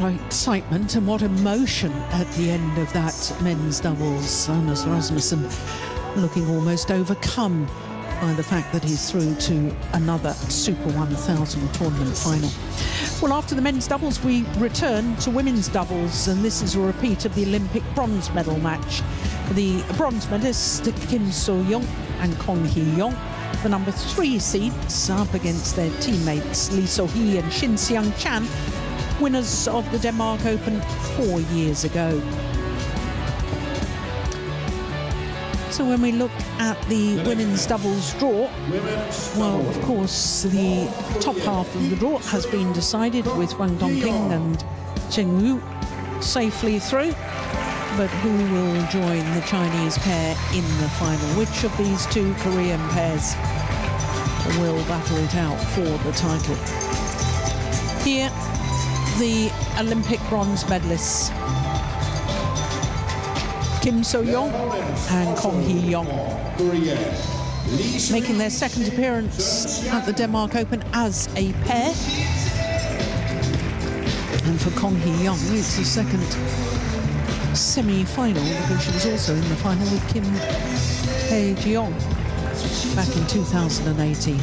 Excitement and what emotion at the end of that men's doubles. Anders Rasmussen looking almost overcome by the fact that he's through to another Super 1000 tournament final. Well, after the men's doubles, we return to women's doubles, and this is a repeat of the Olympic bronze medal match. The bronze medalists, Kim So-young and Kong Hee-young, the number 3 seeds, up against their teammates Lee So-hee and Shin Seung-chan, winners of the Denmark Open 4 years ago. So when we look at the women's doubles draw, well, of course, the top half of the draw has been decided with Wang Dongping and Cheng Wu safely through. But who will join the Chinese pair in the final? Which of these two Korean pairs will battle it out for the title? Here, the Olympic bronze medalists, Kim So-young and Kong Hee-young, making their second appearance at the Denmark Open as a pair. And for Kong Hee-young, it's the second semi-final, because she was also in the final with Kim Hae-jeong back in 2018.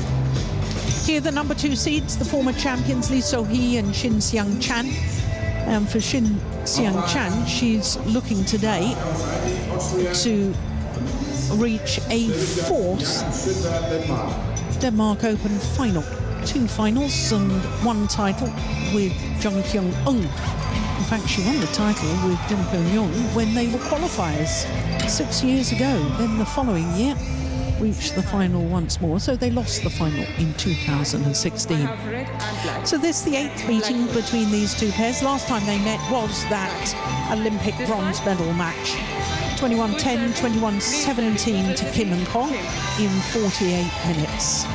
Here, the number 2 seeds, the former champions Lee So-hee and Shin Seung-chan. And for Shin Seung-chan, she's looking today to reach a 4th Denmark Open final. 2 finals and 1 title with Jung Kyung-eun. In fact, she won the title with Jung Kyung-eun when they were qualifiers 6 years ago. Then the following year, reached the final once more, so they lost the final in 2016. So this is the 8th meeting between these two pairs. Last time they met was that Olympic bronze medal match. 21-10, 21-17 to Kim and Kong in 48 minutes.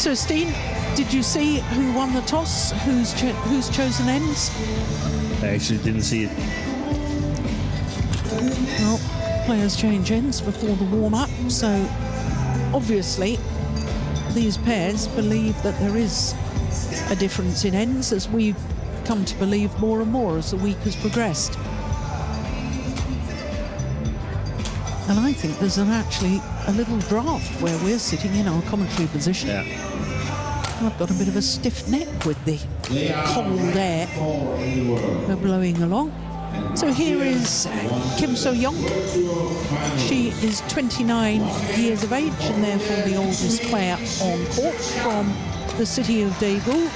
So, Steen, did you see who won the toss? Who's chosen ends? I actually didn't see it. Well, players change ends before the warm-up, so obviously these pairs believe that there is a difference in ends, as we've come to believe more and more as the week has progressed. And I think there's actually a little draft where we're sitting in our commentary position. Yeah. I've got a bit of a stiff neck with the cold air blowing along. So here is Kim So-young. She is 29 years of age and therefore the oldest player on court, from the city of Daegu.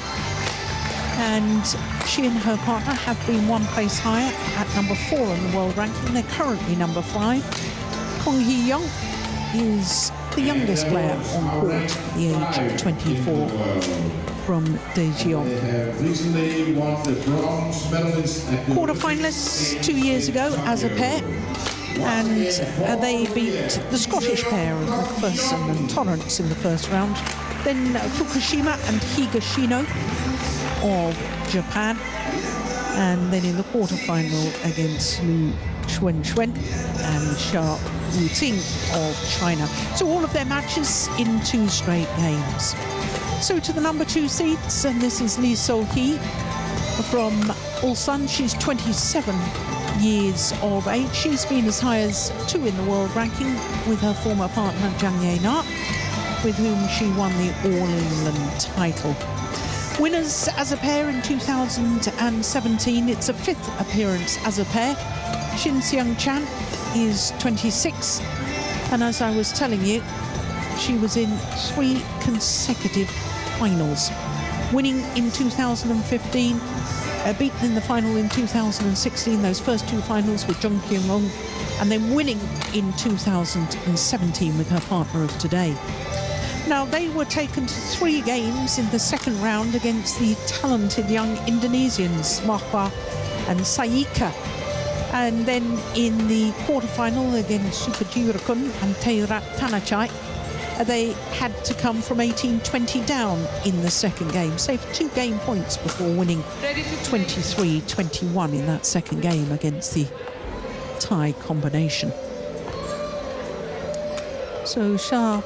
And she and her partner have been 1 place higher at number 4 in the world ranking. They're currently number 5. Kong Hee-young is the youngest player on court at the age of 24 from Daejeon. Quarter-finalists 2 years ago as a pair, and they beat the Scottish pair of McPherson and Torrance in the first round. Then Fukushima and Higashino of Japan, and then in the quarter-final against Lu Xuanxuan and Xia Wuting of China. So all of their matches in 2 straight games. So to the number 2 seeds, and this is Lee So-hee from Ulsan. She's 27 years of age. She's been as high as 2 in the world ranking with her former partner Jang Ye-na, with whom she won the All England title. Winners as a pair in 2017. It's a 5th appearance as a pair. Shin Seung-chan is 26, and as I was telling you, she was in 3 consecutive finals, winning in 2015, beaten in the final in 2016, those first 2 finals with Jung Kyung-eun, and then winning in 2017 with her partner of today. Now, they were taken to 3 games in the second round against the talented young Indonesians, Mahwa and Saika. And then in the quarterfinal against Sudirman and Thairat Thanachai, they had to come from 18-20 down in the second game, saved 2 game points before winning 23-21 in that second game against the Thai combination. So Shah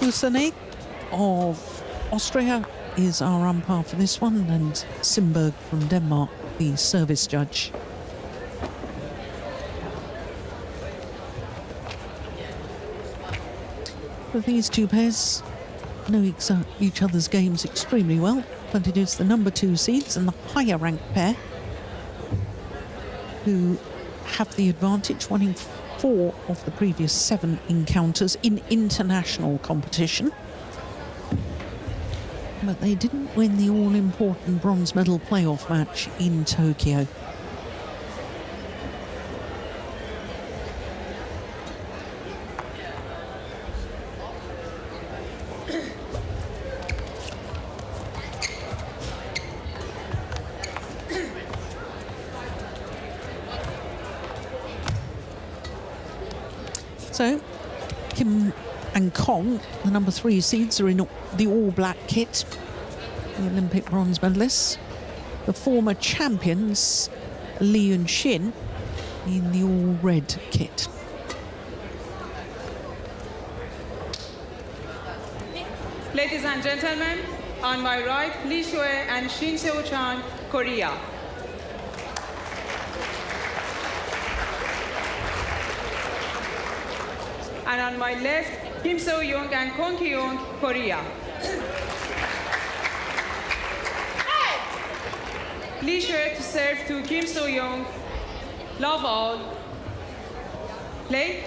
Hussain of Austria is our umpire for this one, and Simberg from Denmark, the service judge. But these two pairs know each other's games extremely well, but it is the number 2 seeds and the higher ranked pair who have the advantage, winning 4 of the previous 7 encounters in international competition. But they didn't win the all-important bronze medal playoff match in Tokyo. So, Kim and Kong, the number 3 seeds, are in the all-black kit, the Olympic bronze medalists. The former champions, Lee and Shin, in the all-red kit. Ladies and gentlemen, on my right, Lee Shue and Shin Seo-chan, Korea. And on my left, Kim So-young and Kong Ki-young, Korea. Lee Shue to serve to Kim So-young. Love all. Play.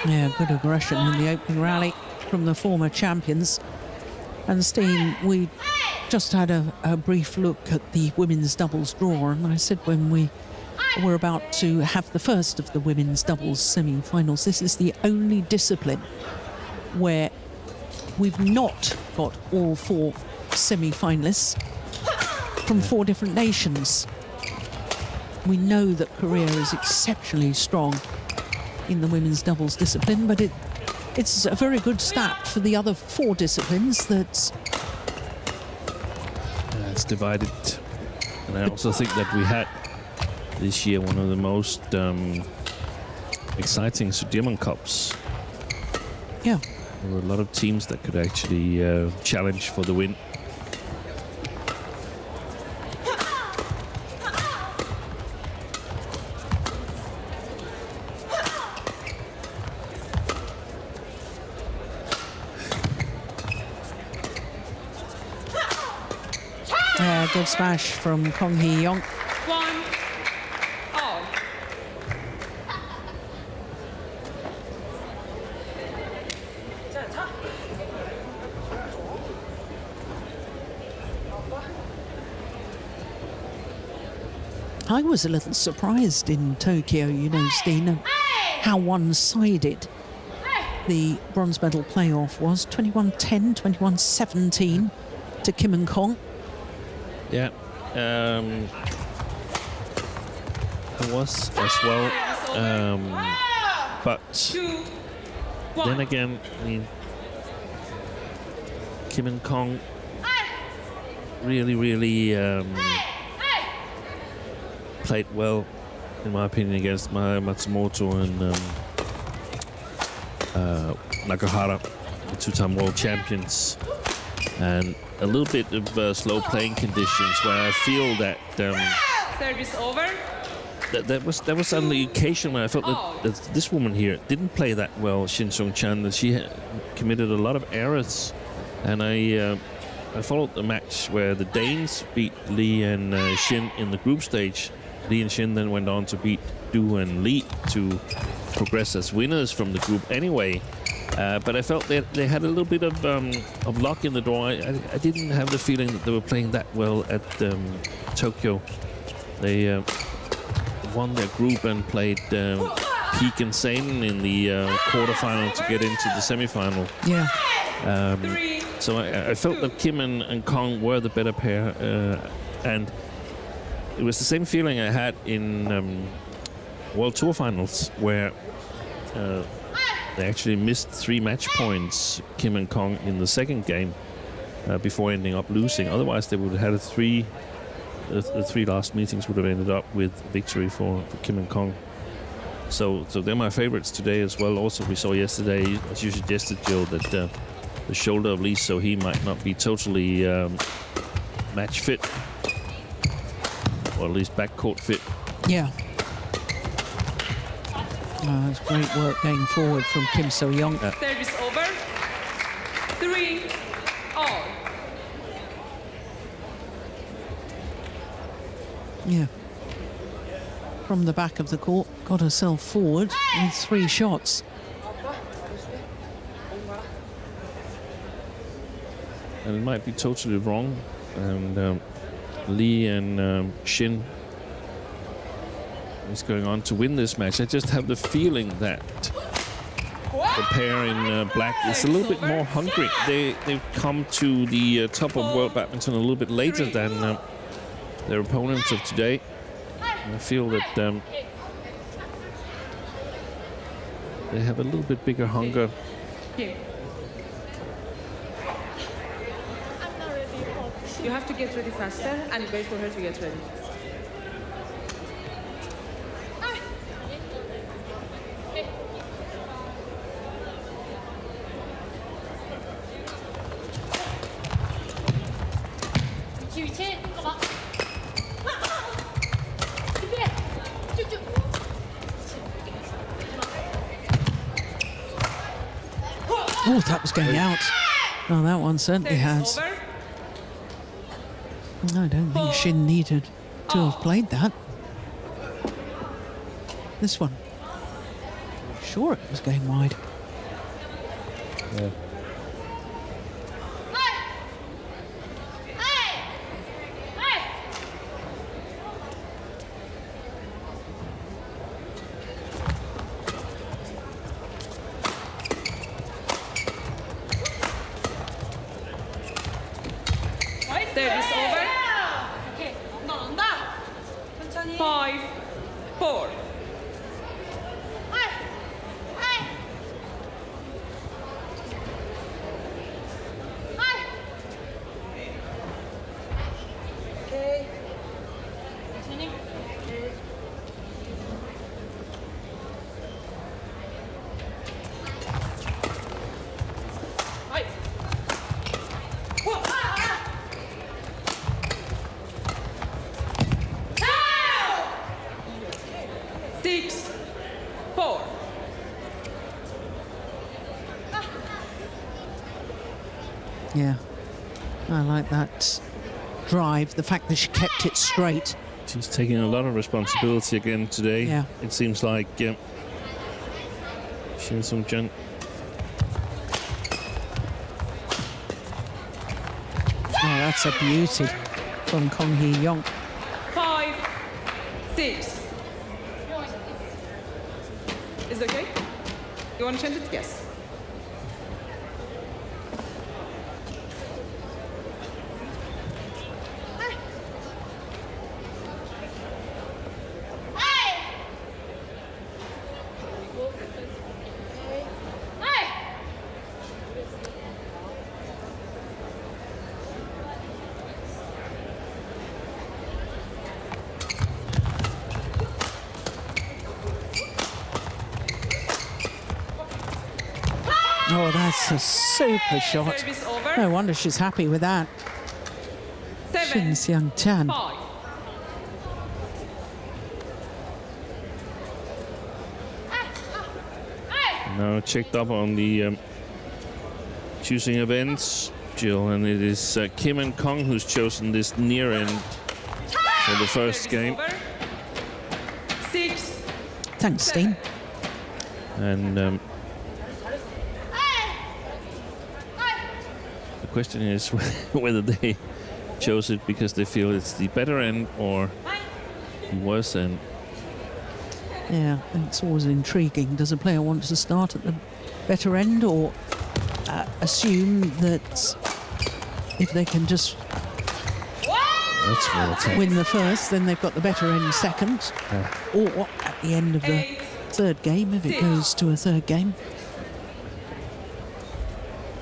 Yeah, good aggression in the opening rally from the former champions. And Steen, we just had a brief look at the women's doubles draw, and I said when we were about to have the first of the women's doubles semi-finals, this is the only discipline where we've not got all 4 semi-finalists from 4 different nations. We know that Korea is exceptionally strong in the women's doubles discipline, but it's a very good stat for the other 4 disciplines that it's divided. And I also think that we had this year one of the most exciting Sudirman Cups. Yeah. There were a lot of teams that could actually challenge for the win. Good smash from Kong Hee-young. 1 all. I was a little surprised in Tokyo, you know, Steen, how one-sided the bronze medal playoff was. 21-10, 21-17 to Kim and Kong. Yeah, I was as well, but 2, 1. then again, I mean, Kim and Kong really played well, in my opinion, against Matsumoto and Nakahara, the 2-time world champions. And a little bit of slow playing conditions where I feel that Service over. that was on the occasion where I felt that this woman here didn't play that well, Shin Sung-chan, that she committed a lot of errors. And I followed the match where the Danes beat Lee and Shin in the group stage. Lee and Shin then went on to beat Du and Lee to progress as winners from the group anyway. But I felt that they had a little bit of luck in the draw. I didn't have the feeling that they were playing that well at Tokyo. They won their group and played Peak and Seinen in the quarterfinal to get into the semifinal. Yeah. So I felt that Kim and Kong were the better pair, and it was the same feeling I had in World Tour finals, where they actually missed 3 match points, Kim and Kong, in the second game before ending up losing. Otherwise, they would have had the 3 last meetings would have ended up with victory for Kim and Kong. So they're my favorites today as well. Also, we saw yesterday, as you suggested, Jill, that the shoulder of Lee, so he might not be totally match fit, or at least backcourt fit. Yeah. That's great work going forward from Kim So-young. Service over. 3-all. Yeah. From the back of the court, got herself forward with 3 shots. And it might be totally wrong. And Lee and Shin is going on to win this match. I just have the feeling that the pair in black is a little bit more hungry. They've come to the top of world badminton a little bit later than their opponents of today. And I feel that they have a little bit bigger hunger. You have to get ready faster and wait for her to get ready. Oh, that was going out. Oh, that one certainly has. I don't think Shin needed to have played that. This one. Sure, it was going wide. Yeah. Service over. 5-4. Yeah, I like that drive, the fact that she kept it straight. She's taking a lot of responsibility again today. Yeah. It seems like Shin Sung-chan. Oh, that's a beauty from Kong Hee-young. 5-6. Is it okay? You want to change it? Yes. Oh, that's a super shot. Service over. No wonder she's happy with that. Shin 7-5. Seung-chan. Now checked up on the choosing events, Jill, and it is Kim and Kong who's chosen this near end for the first game. 6. Thanks, Steen. And the question is whether they chose it because they feel it's the better end or the worse end. Yeah, and it's always intriguing. Does a player want to start at the better end or assume that if they can just win the first, then they've got the better end second? Or at the end of the third game, if it goes to a third game.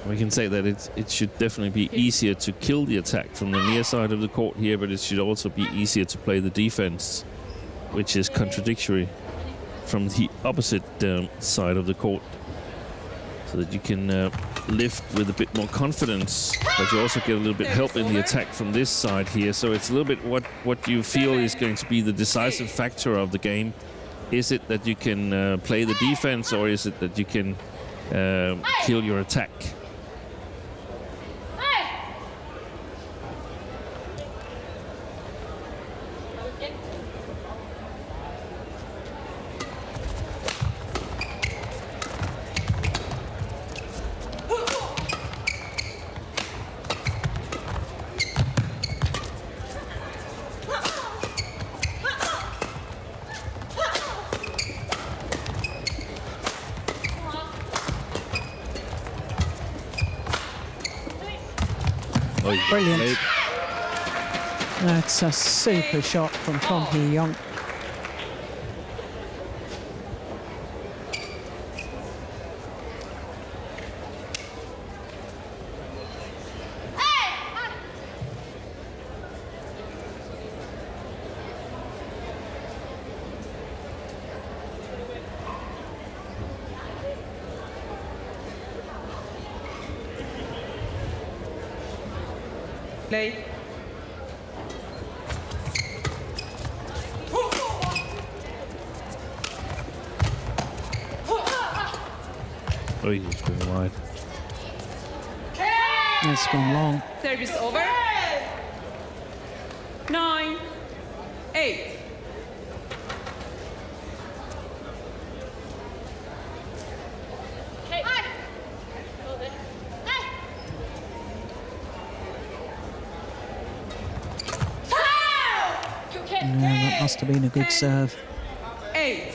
We can say that it should definitely be easier to kill the attack from the near side of the court here, but it should also be easier to play the defense, which is contradictory from the opposite side of the court, so that you can lift with a bit more confidence, but you also get a little bit help in the attack from this side here. So it's a little bit what you feel is going to be the decisive factor of the game. Is it that you can play the defense, or is it that you can kill your attack? Brilliant. That's a super shot from Kong Hee-young. Play. Oh, he's going wide. It's gone long. Service over. 9-8. Yeah, that must have been a good serve. 8.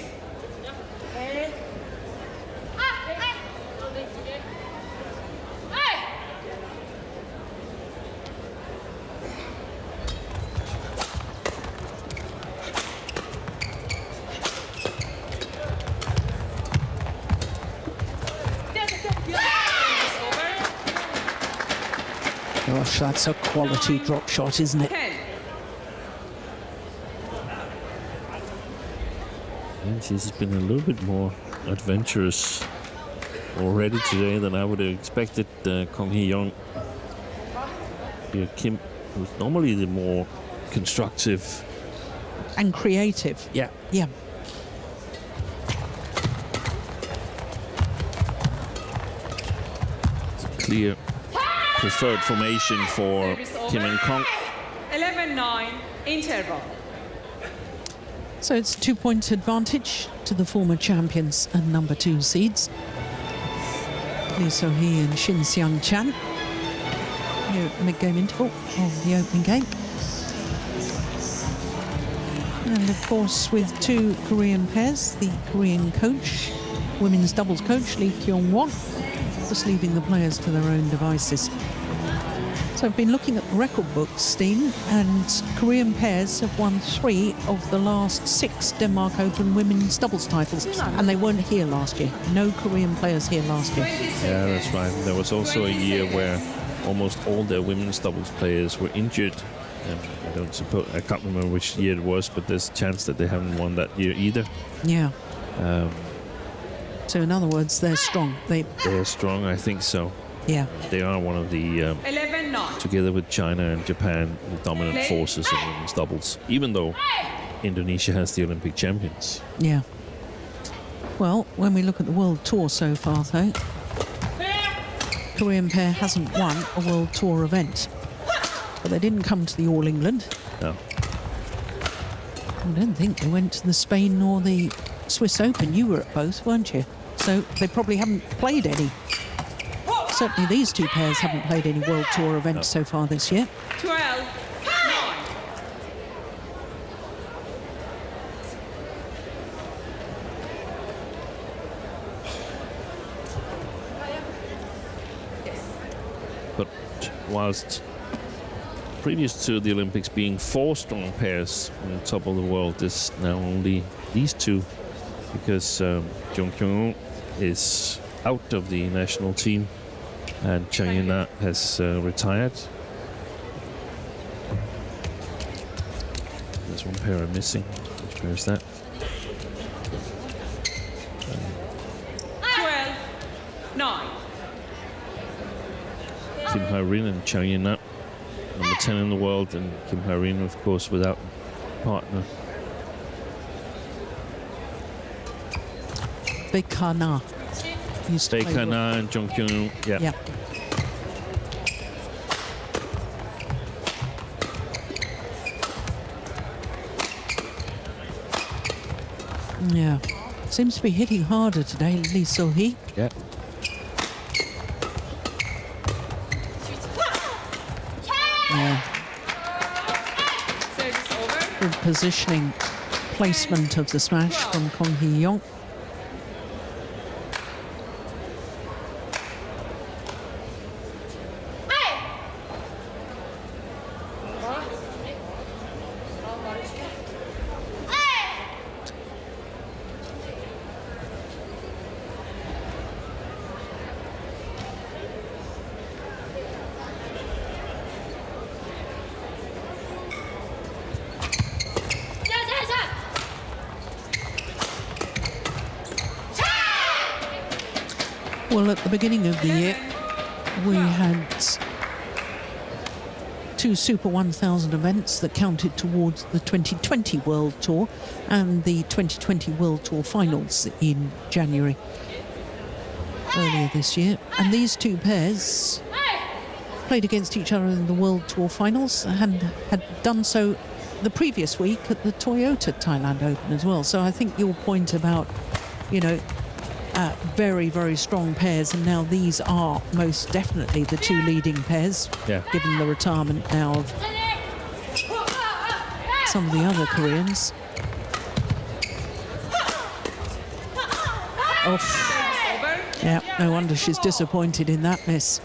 Gosh, that's a quality drop shot, isn't it? 10. And she's been a little bit more adventurous already today than I would have expected. Kong Hee-young. Kim, who's normally the more constructive And creative. Yeah. Yeah. Clear preferred formation for Kim and Kong. 11-9 interval. So it's 2-point advantage to the former champions and number 2 seeds. Lee So-hee and Shin Seung-chan here at the mid-game interval of the opening game. And of course, with 2 Korean pairs, the Korean coach, women's doubles coach Lee Kyung-won, just leaving the players to their own devices. So I've been looking at the record books, Steen, and Korean pairs have won 3 of the last 6 Denmark Open women's doubles titles, and they weren't here last year. No Korean players here last year. Yeah, that's right. There was also a year where almost all their women's doubles players were injured. I can't remember which year it was, but there's a chance that they haven't won that year either. Yeah. So in other words, they're strong. They're strong, I think so. Yeah. They are one of the, 11-9. together with China and Japan, the dominant forces in women's doubles, even though Indonesia has the Olympic champions. Yeah. Well, when we look at the World Tour so far, though, Korean pair hasn't won a World Tour event. But they didn't come to the All England. No. I don't think they went to the Spain or the Swiss Open. You were at both, weren't you? So they probably haven't played any. Certainly these 2 pairs haven't played any World Tour events so far this year. 12-9. But whilst previous to the Olympics being 4 strong pairs on the top of the world, there's now only these 2, because Jung Kyung is out of the national team And Chang Yuna has retired. There's one pair I'm missing. Which pair is that? 12-9. Kim Ha-rin and Chang Yuna, number 10 in the world, and Kim Ha-rin, of course, without partner. Baekana. Baekana and Jong Kyung. Yeah. Yeah. Yeah. Seems to be hitting harder today, Lee So-hee. Yeah. Yeah. Service over. Good positioning, placement of the smash from Kong Hee-young. Well, at the beginning of the year, we had 2 Super 1000 events that counted towards the 2020 World Tour and the 2020 World Tour finals in January earlier this year. And these 2 pairs played against each other in the World Tour finals and had done so the previous week at the Toyota Thailand Open as well. So I think your point about, you know, very, very strong pairs, and now these are most definitely the 2 leading pairs, given the retirement now of some of the other Koreans. Off. Yeah, no wonder she's disappointed in that miss.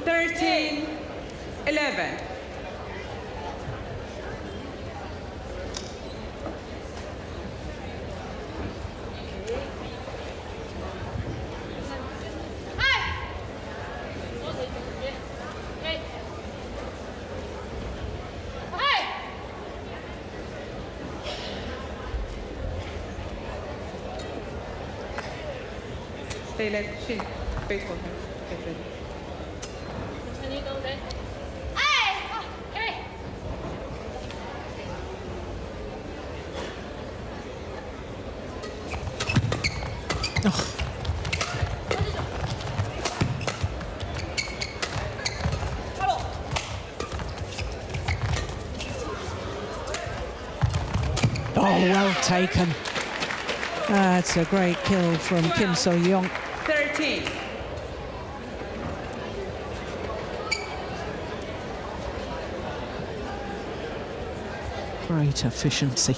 13-11. They let Shin baseball get ready. Oh, well taken. That's a great kill from Kim So-young. 13. Great efficiency.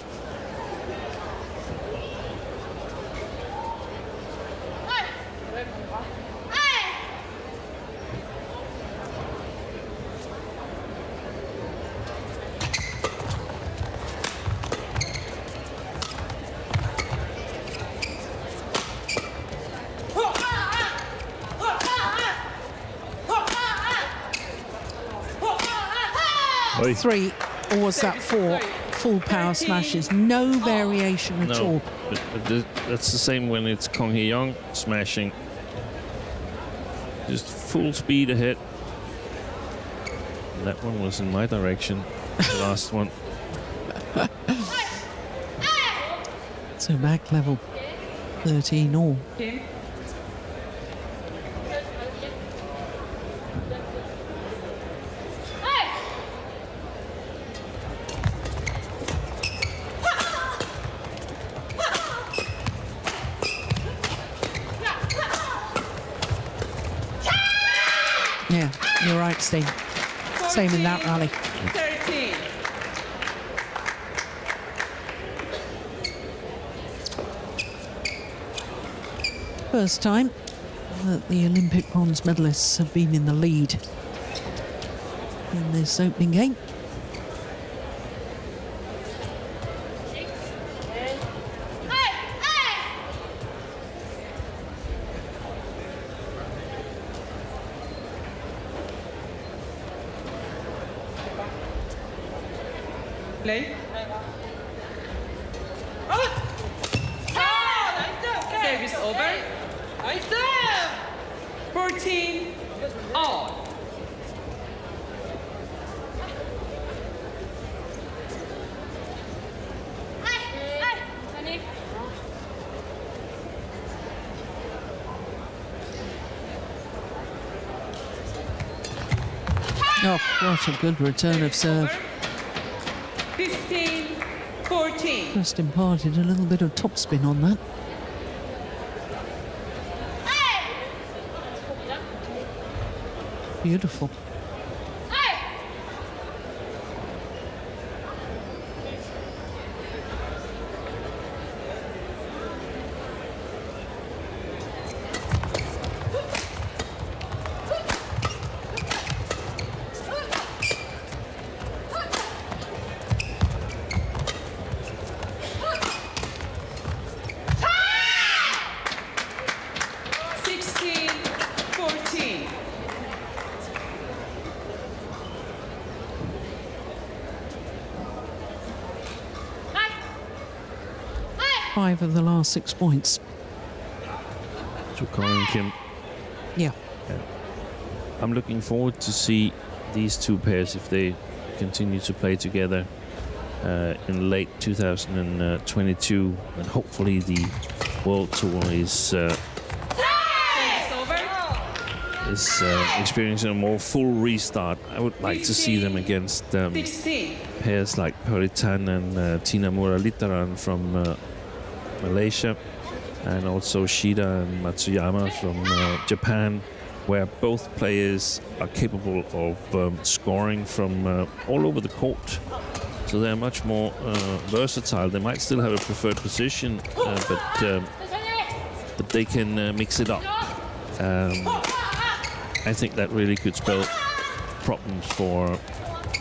Oi. 3, or was that 4? Full power smashes, no variation at all. But that's the same when it's Kong Hee-young smashing. Just full speed ahead. That one was in my direction, the last one. So back level, 13 all. Kim. Yeah, you're right, Steve. Same in that rally. 13. First time that the Olympic bronze medalists have been in the lead in this opening game. play. Service over. 14 all. Oh, what a good return of serve. 15-14. Just imparted a little bit of topspin on that. Beautiful. Five of the last 6 points. To KOR and Kim. Yeah. I'm looking forward to see these two pairs if they continue to play together in late 2022, and hopefully the World Tour is experiencing a more full restart. I would like to see them against pairs like Puritan and Tina Muralidharan from Malaysia, and also Shida and Matsuyama from Japan, where both players are capable of scoring from all over the court. So they're much more versatile. They might still have a preferred position, but they can mix it up. I think that really could spell problems for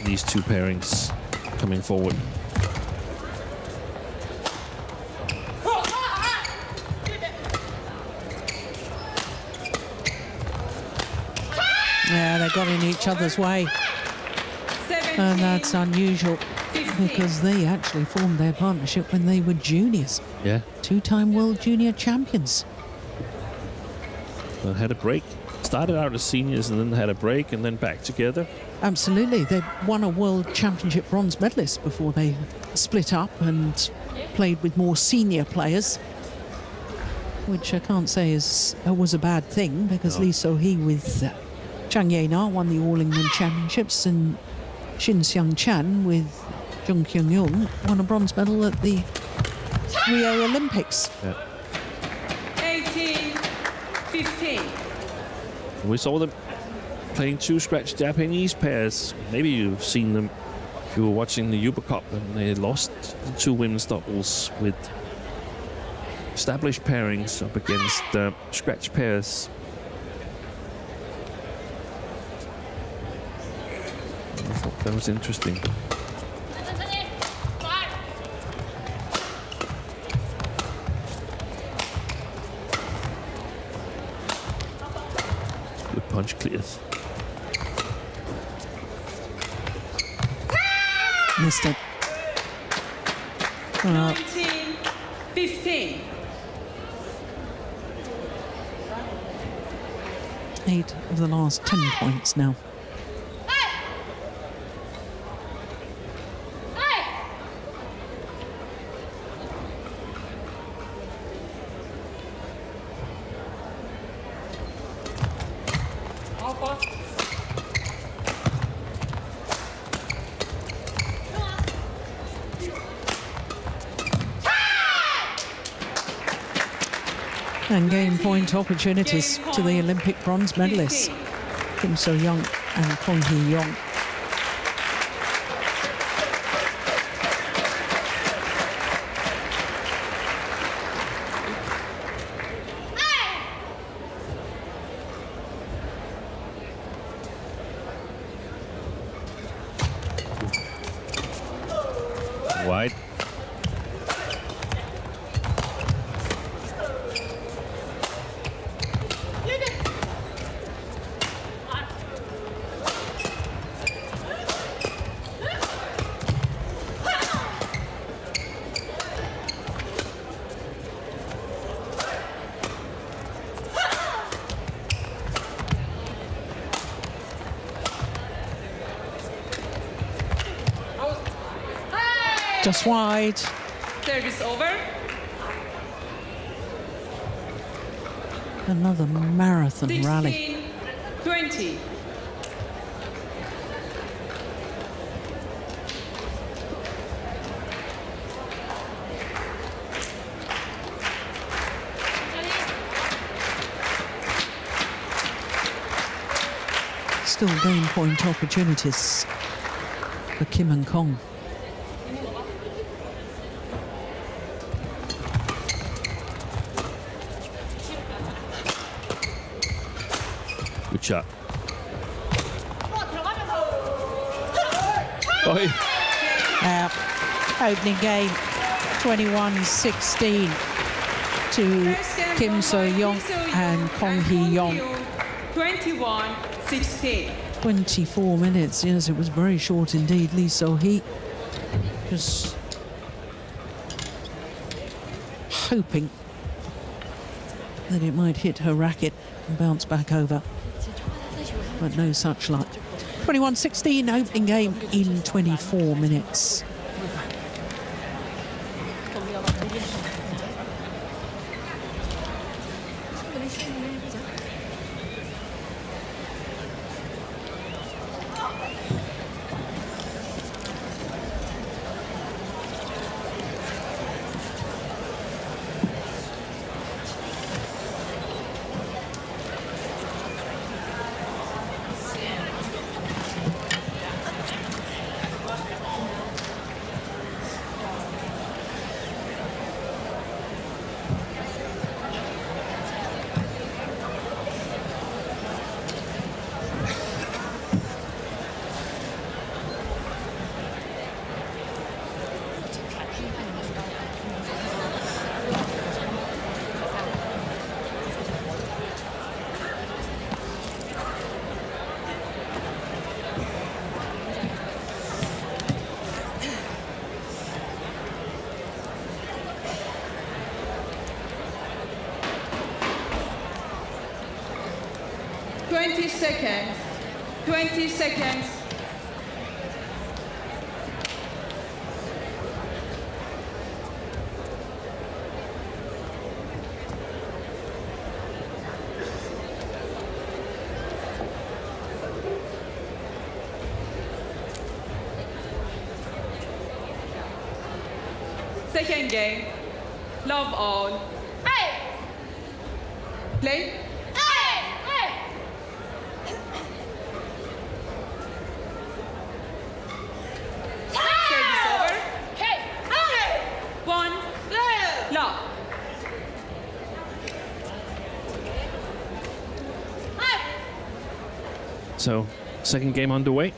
these two pairings coming forward. Yeah, they got in each other's way. And that's unusual because they actually formed their partnership when they were juniors. Yeah. Two-time world junior champions. Well, had a break. Started out as seniors and then had a break and then back together. Absolutely. They won a world championship bronze medalist before they split up and played with more senior players, which I can't say was a bad thing, because Lee So-hee with Chang Ye-na won the All England Championships, and Shin Seung-chan with Jung Kyung-young won a bronze medal at the Rio Olympics. Yeah. 18-15. We saw them playing two scratch Japanese pairs. Maybe you've seen them if you were watching the Uber Cup, and they lost the two women's doubles with established pairings up against scratch pairs. I thought that was interesting. Good punch clears. Missed it. 19-15. 8 of the last 10 points now. And game point opportunities to the Olympic bronze medalists, Kim So-young and Kong Hee-yong. Wide. Just wide. Service over. Another marathon rally. 16-20. Still game point opportunities for Kim and Kong. Good shot. Oi. Opening game 21-16 to Kim So-young and Kong Hee-young. 21-16. 24 minutes, yes, it was very short indeed. Lee So-hee just hoping that it might hit her racket and bounce back over, but no such luck. 21-16 opening game in 24 minutes. Seconds. 20 seconds. Second game. Love all. Hey! Play. So, second game underway.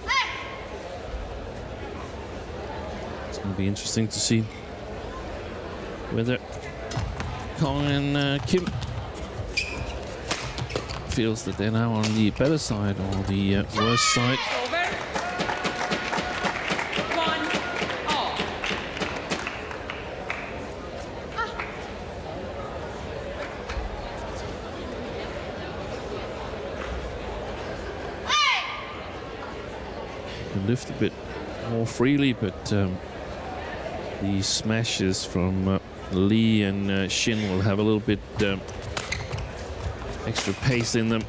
It's going to be interesting to see whether Kong and Kim feels that they're now on the better side or the worse side. Lift a bit more freely, but the smashes from Lee and Shin will have a little bit extra pace in them.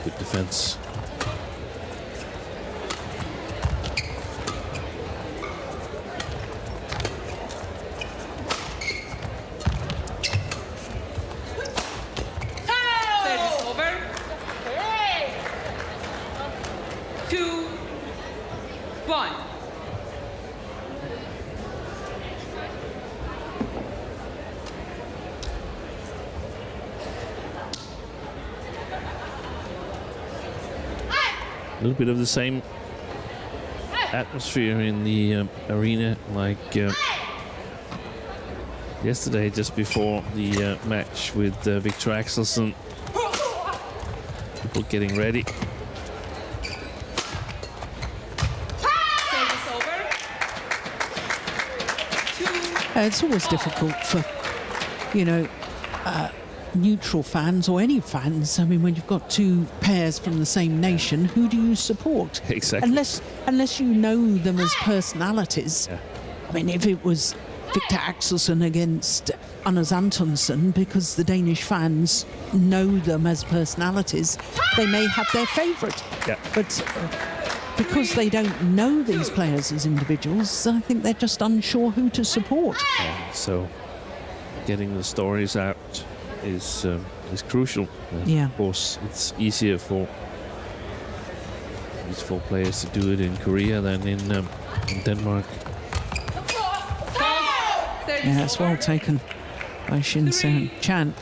Good defense. A little bit of the same atmosphere in the arena like yesterday, just before the match with Victor Axelsen. People getting ready. It's always difficult for, you know, neutral fans or any fans, I mean, when you've got two pairs from the same nation, who do you support? Exactly. Unless you know them as personalities. Yeah. I mean, if it was Victor Axelsen against Anders Antonsen, because the Danish fans know them as personalities, they may have their favourite. Yeah. But because they don't know these players as individuals, I think they're just unsure who to support. So getting the stories out is crucial. Yeah. Of course, it's easier for these four players to do it in Korea than in Denmark. Yeah, it's well taken by Shin Seung-chan.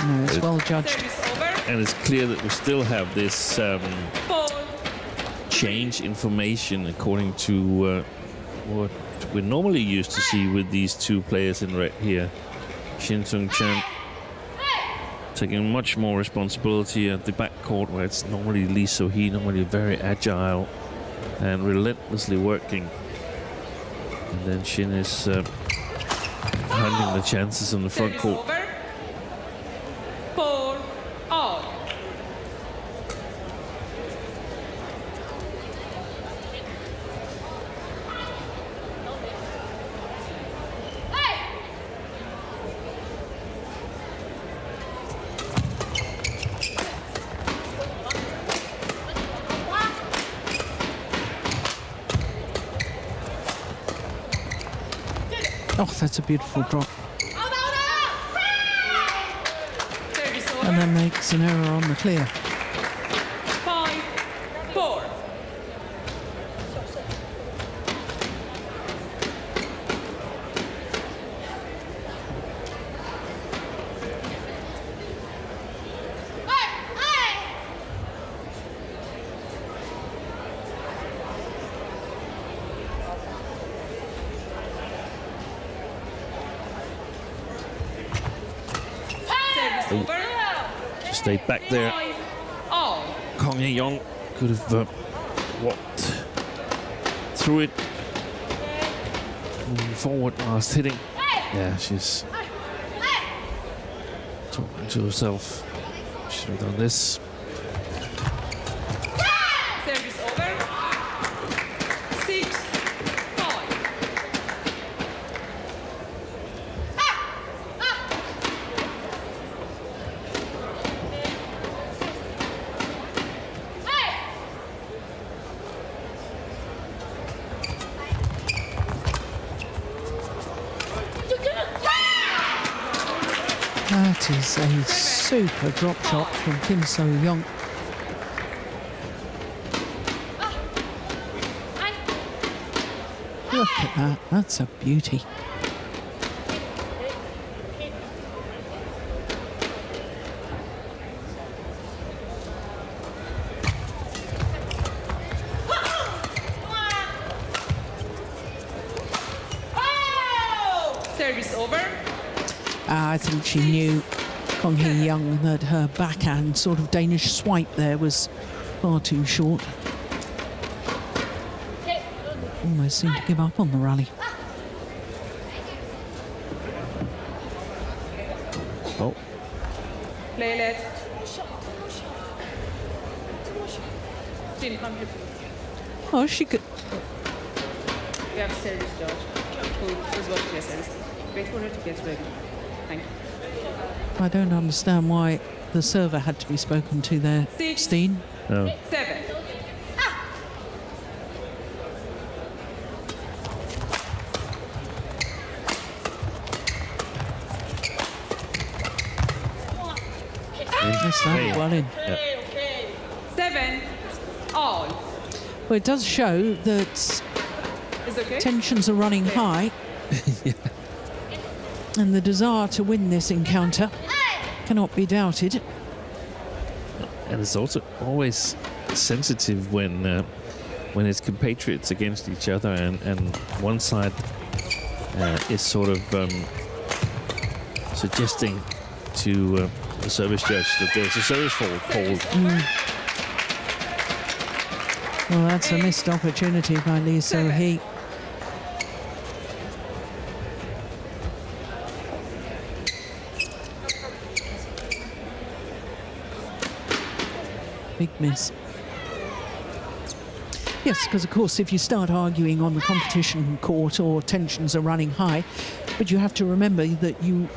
No, it's well judged. And it's clear that we still have this change information according to what we're normally used to see with these two players in red here. Shin Seung-chan taking much more responsibility at the backcourt, where it's normally Lee So-hee, normally very agile and relentlessly working. And then Shin is handling the chances on the front court. Oh, that's a beautiful drop. And then makes an error on the clear. 5-4. Just stayed back there. Kong Hye-young could have walked through it. Moving forward, last hitting. Yeah, she's talking to herself. Should have done this. Service over. 6-5. That is a super drop shot from Kim So-young. Look at that, that's a beauty. Service over. I think she knew, Kong Hye-young, that her backhand sort of Danish swipe there was far too short. Almost seemed to give up on the rally. Oh, Play let. Shin, come here. Oh, she could. We have service judge who is watching your service. Wait for her to get ready. Thank you. I don't understand why the server had to be spoken to there, 6, Steen. no. 7. Missed that well in. Yeah. 7 all. Well, it does show that Is okay? tensions are running high. And the desire to win this encounter cannot be doubted. And it's also always sensitive when it's compatriots against each other, and one side is sort of suggesting to the service judge that there's a service fault called. Well, that's a missed opportunity by Lee So-hee. Big miss. Yes, because of course if you start arguing on the competition court or tensions are running high, but you have to remember that you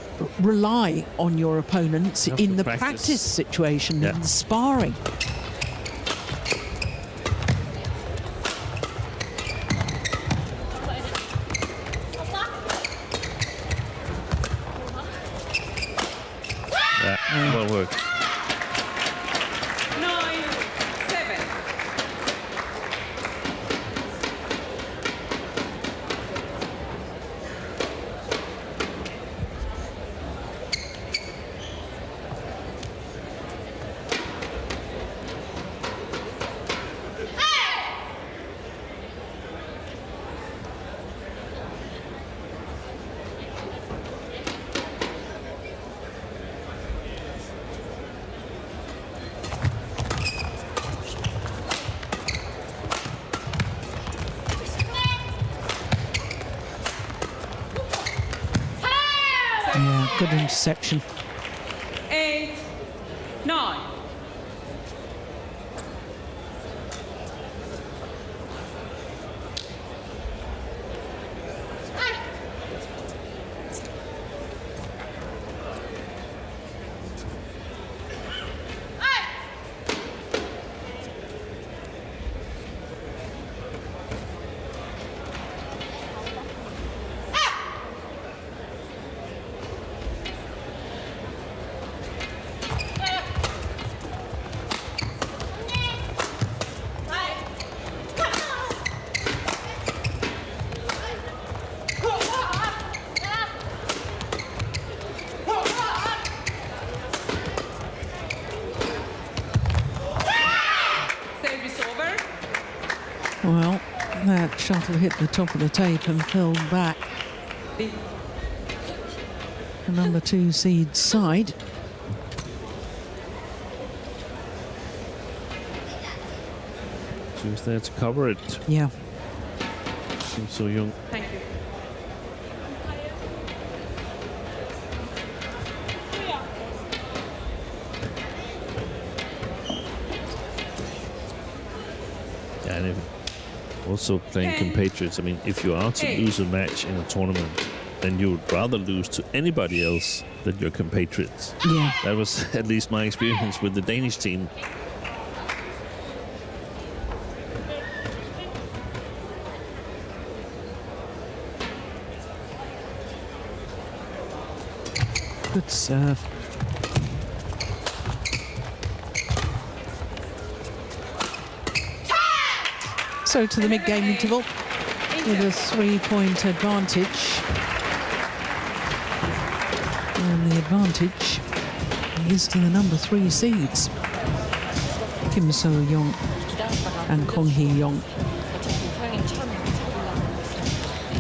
rely on your opponents in the practice situation, in the sparring. Well worked. 9-7. Yeah, good interception. 8-9. Service over. Well, that shuttle hit the top of the tape and fell back. The number 2 seed side. She was there to cover it. Yeah. Seems so young. Thank you. And also playing compatriots. I mean, if you are to lose a match in a tournament, then you would rather lose to anybody else than your compatriots. Yeah. That was at least my experience with the Danish team. Good serve. So to the mid-game interval with a 3-point advantage. And the advantage is to the number 3 seeds, Kim So-young and Kong Hee-young.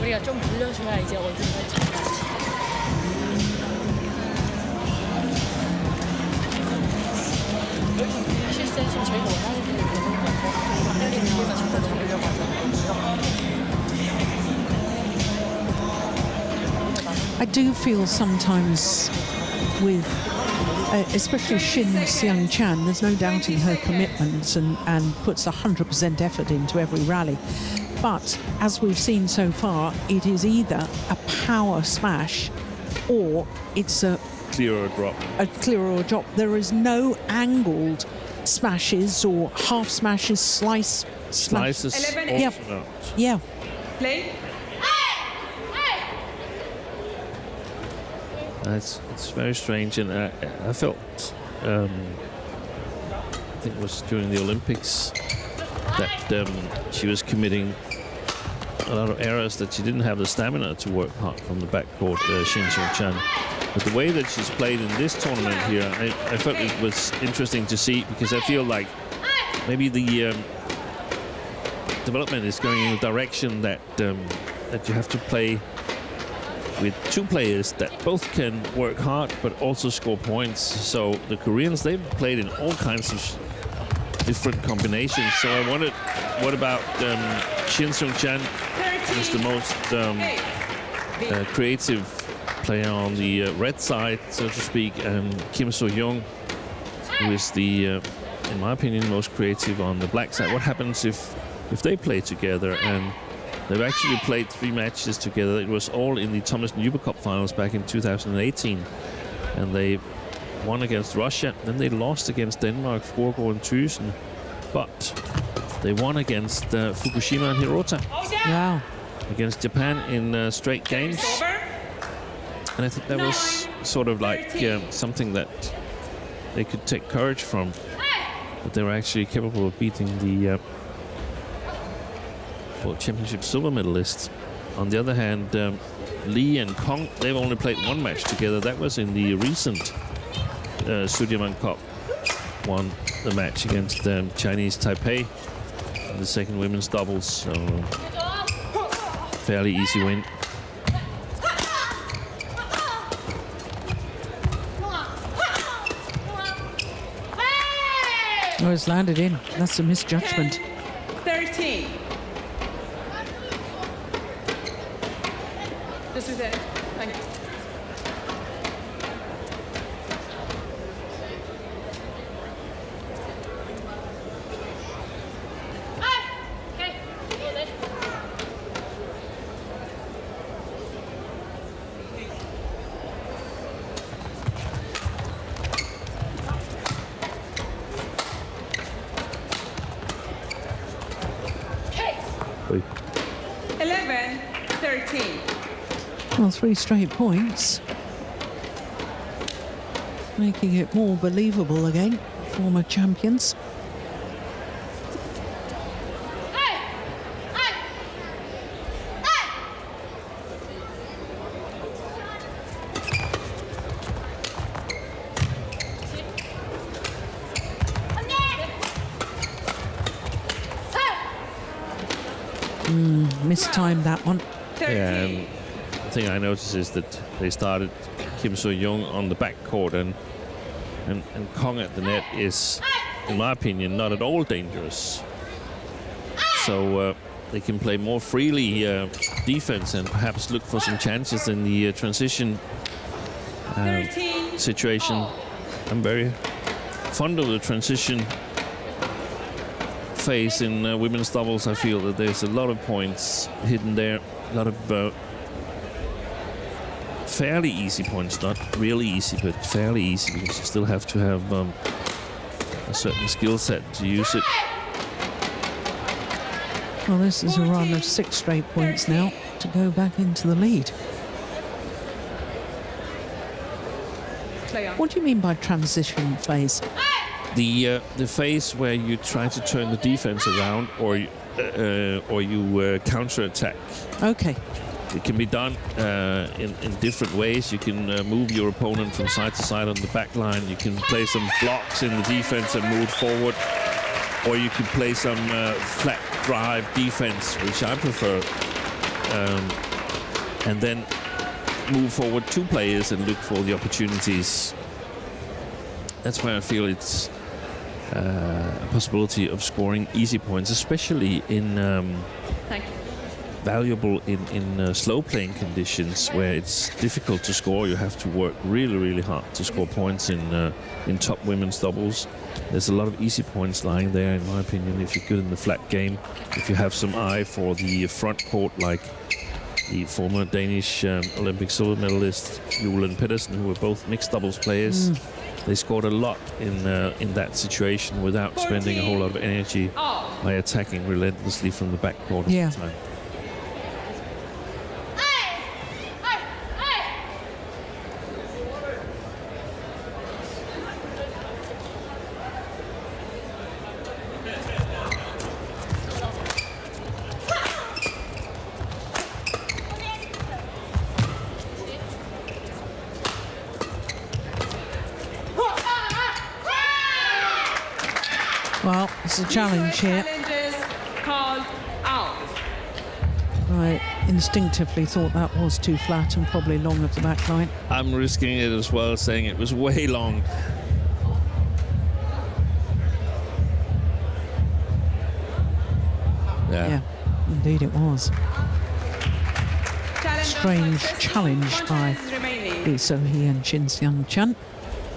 우리가 좀 불려줘야 이제 어디까지 가지. 실제 지금 저희가 원하는 대로 되는 거 같고 빨리 우리가 진짜 잡으려고 하잖아요. I do feel sometimes with especially Shin Seung-chan, there's no doubting her commitments and puts 100% effort into every rally. But as we've seen so far, it is either a power smash or it's a Clear or drop. A clear or a drop. There is no angled smashes or half smashes, Slices. 11. Yeah. Not. Yeah. Play. It's very strange, and I felt think it was during the Olympics, that she was committing a lot of errors, that she didn't have the stamina to work hard from the backcourt, Shin Seung-chan. But the way that she's played in this tournament here, I felt it was interesting to see, because I feel like maybe the development is going in a direction that that you have to play with two players that both can work hard but also score points. So the Koreans, they've played in all kinds of different combinations. So I wondered, what about Shin Seung-chan, who's the most creative player on the red side, so to speak, and Kim So-young, who is the, in my opinion, most creative on the black side. What happens if they play together? And they've actually played 3 matches together. It was all in the Thomas Nuber Cup finals back in 2018, and they won against Russia. Then they lost against Denmark, Forsgaard and Thyssen, but they won against Fukushima and Hirota. Wow. Against Japan in straight games. And I think that was sort of like something that they could take courage from, that they were actually capable of beating the World Championship silver medalists. On the other hand, Lee and Kong, they've only played 1 match together. That was in the recent Sudirman Cup. Won the match against Chinese Taipei in the second women's doubles. So fairly easy win. Oh, it's landed in. That's a misjudgment. 13. This is it. Thank you. Oi. 11-13. Well, 3 straight points. Making it more believable again. Former champions. Mistimed that one. 13. Yeah, and the thing I noticed is that they started Kim So-young on the backcourt, and Kong at the net is, in my opinion, not at all dangerous. So they can play more freely defense and perhaps look for some chances in the transition situation. I'm very fond of the transition phase in women's doubles. I feel that there's a lot of points hidden there, a lot of fairly easy points, not really easy, but fairly easy, because you still have to have a certain skill set to use it. Well, this is a run of 6 straight points now to go back into the lead. What do you mean by transition phase? The phase where you try to turn the defense around, or you counter-attack. Okay. It can be done in different ways. You can move your opponent from side to side on the back line. You can play some blocks in the defense and move forward, or you can play some flat drive defense, which I prefer, and then move forward 2 players and look for the opportunities. That's where I feel it's a possibility of scoring easy points, especially in valuable in slow playing conditions where it's difficult to score. You have to work really, really hard to score points in top women's doubles. There's a lot of easy points lying there, in my opinion, if you're good in the flat game. If you have some eye for the front court, like the former Danish Olympic silver medalist Juel and Pedersen, who were both mixed doubles players. They scored a lot in that situation without spending a whole lot of energy by attacking relentlessly from the backcourt all the time. Well, it's a challenge here. Challenges called out. I instinctively thought that was too flat and probably long of the back line. I'm risking it as well, saying it was way long. Yeah, indeed it was. Strange challenge by Lee So-hee and Shin Seung-chan.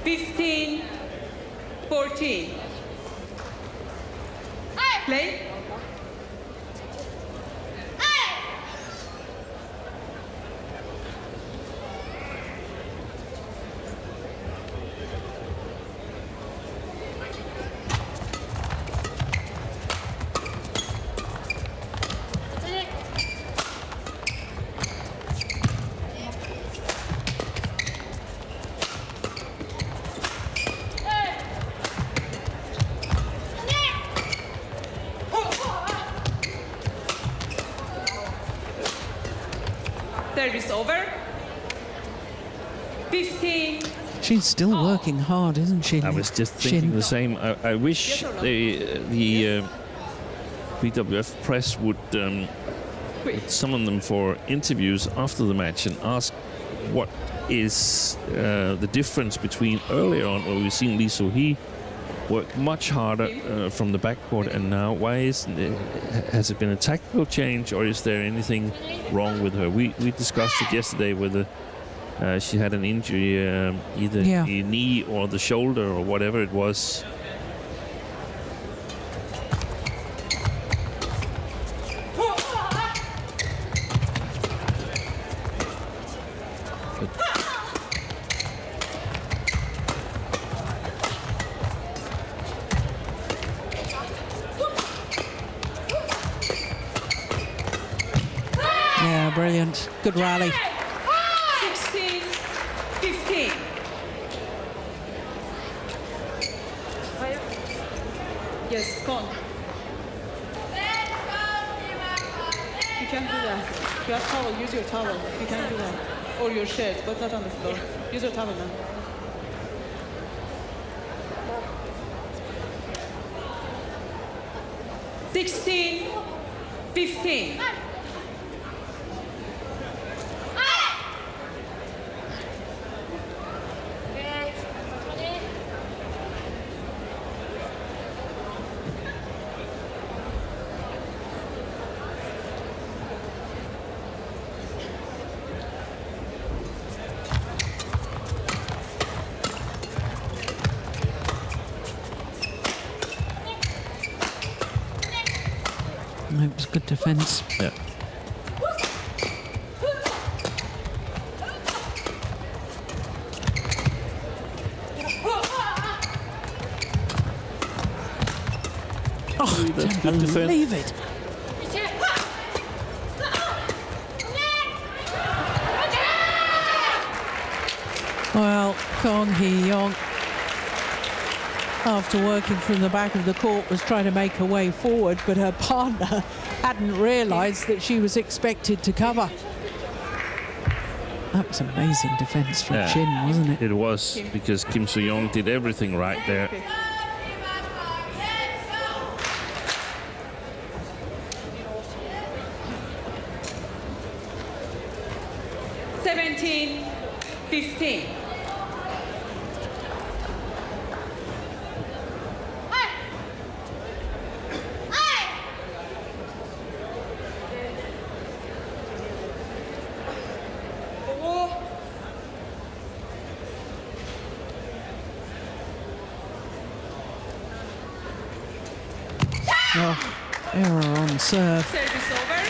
15-14. Play. Service over. 15. She's still working hard, isn't she? I was just thinking the same. I wish the BWF press would summon them for interviews after the match and ask what is the difference between earlier on, where we've seen Lee So-hee work much harder from the backcourt, and now has it been a tactical change, or is there anything wrong with her? We discussed it yesterday, whether she had an injury, either the knee or the shoulder or whatever it was. Yeah, brilliant. Good rally. 16-15. Yes, go on. You can't do that. You have towel, use your towel. You can't do that. Or your shirt, but not on the floor. Use your towel now. $16-15. It was good defence. Yeah. Oh, I That's don't good defence. believe it. Well, Kong Hee-young, after working from the back of the court, was trying to make her way forward, but her partner hadn't realised that she was expected to cover. That was amazing defence from Shin, wasn't it? It was, because Kim So-young did everything right there. $17-15. Oh, error on serve. Service over.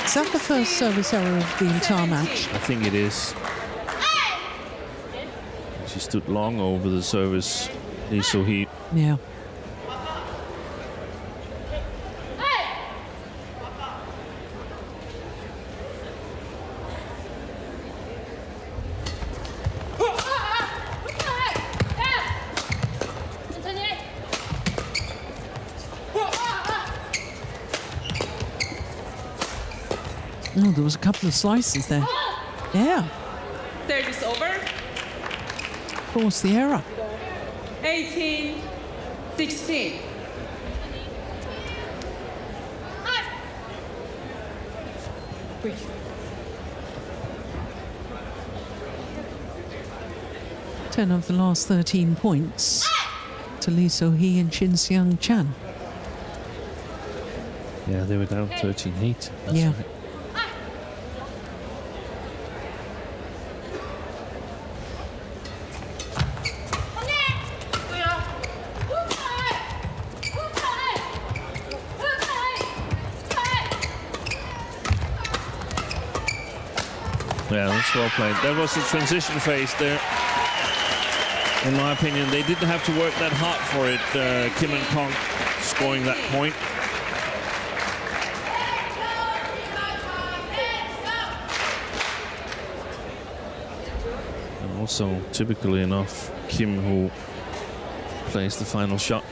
Is that the first service error of the entire match? I think it is. She stood long over the service, Lee So-hee. Yeah. Oh, there was a couple of slices there. Yeah, Service over. of course, the error. 18-15. 16. Quick. 10 of the last 13 points to Lee So-hee and Shin Seung-chan. Yeah, they were down 13-8. Yeah. Right. Yeah, that's well played. That was the transition phase there. In my opinion, they didn't have to work that hard for it. Kim and Kong scoring that point. And also, typically enough, Kim who plays the final shot.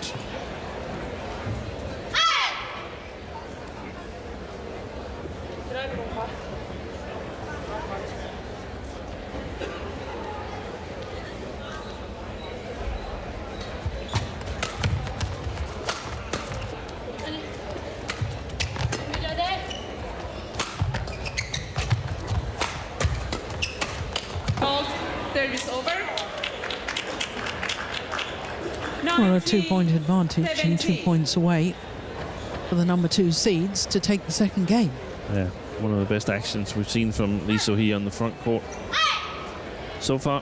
Service over. Well, a 2-point advantage and 2 points away for the number 2 seeds to take the second game. Yeah, one of the best actions we've seen from Lee So-hee on the front court so far.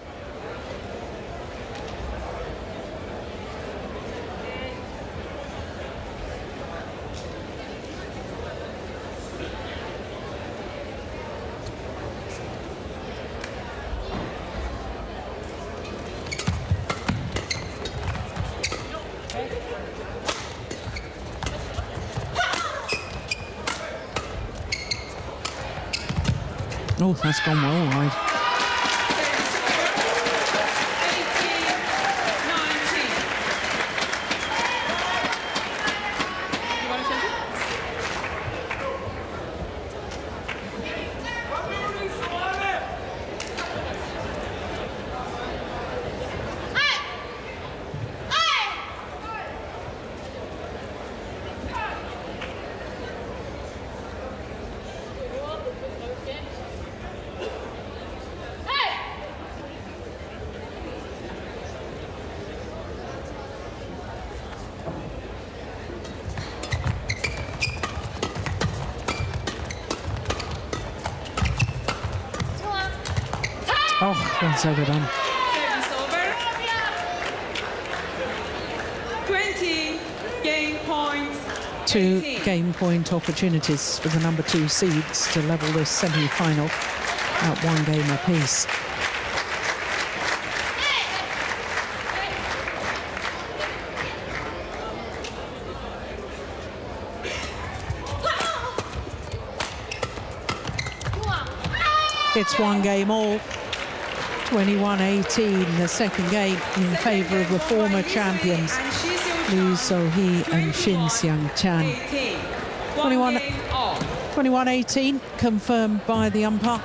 Oh, that's gone well wide. 18, 19. You want to change it? Oh, that's overdone. Service over. 20 game point. 2 18. game point opportunities for the number 2 seeds to level this semi-final at 1 game apiece. It's 1 game all. 21-18, the second game in favour of the former champions, Lee So-hee and Shin Seung-chan. 21-18, confirmed by the umpire.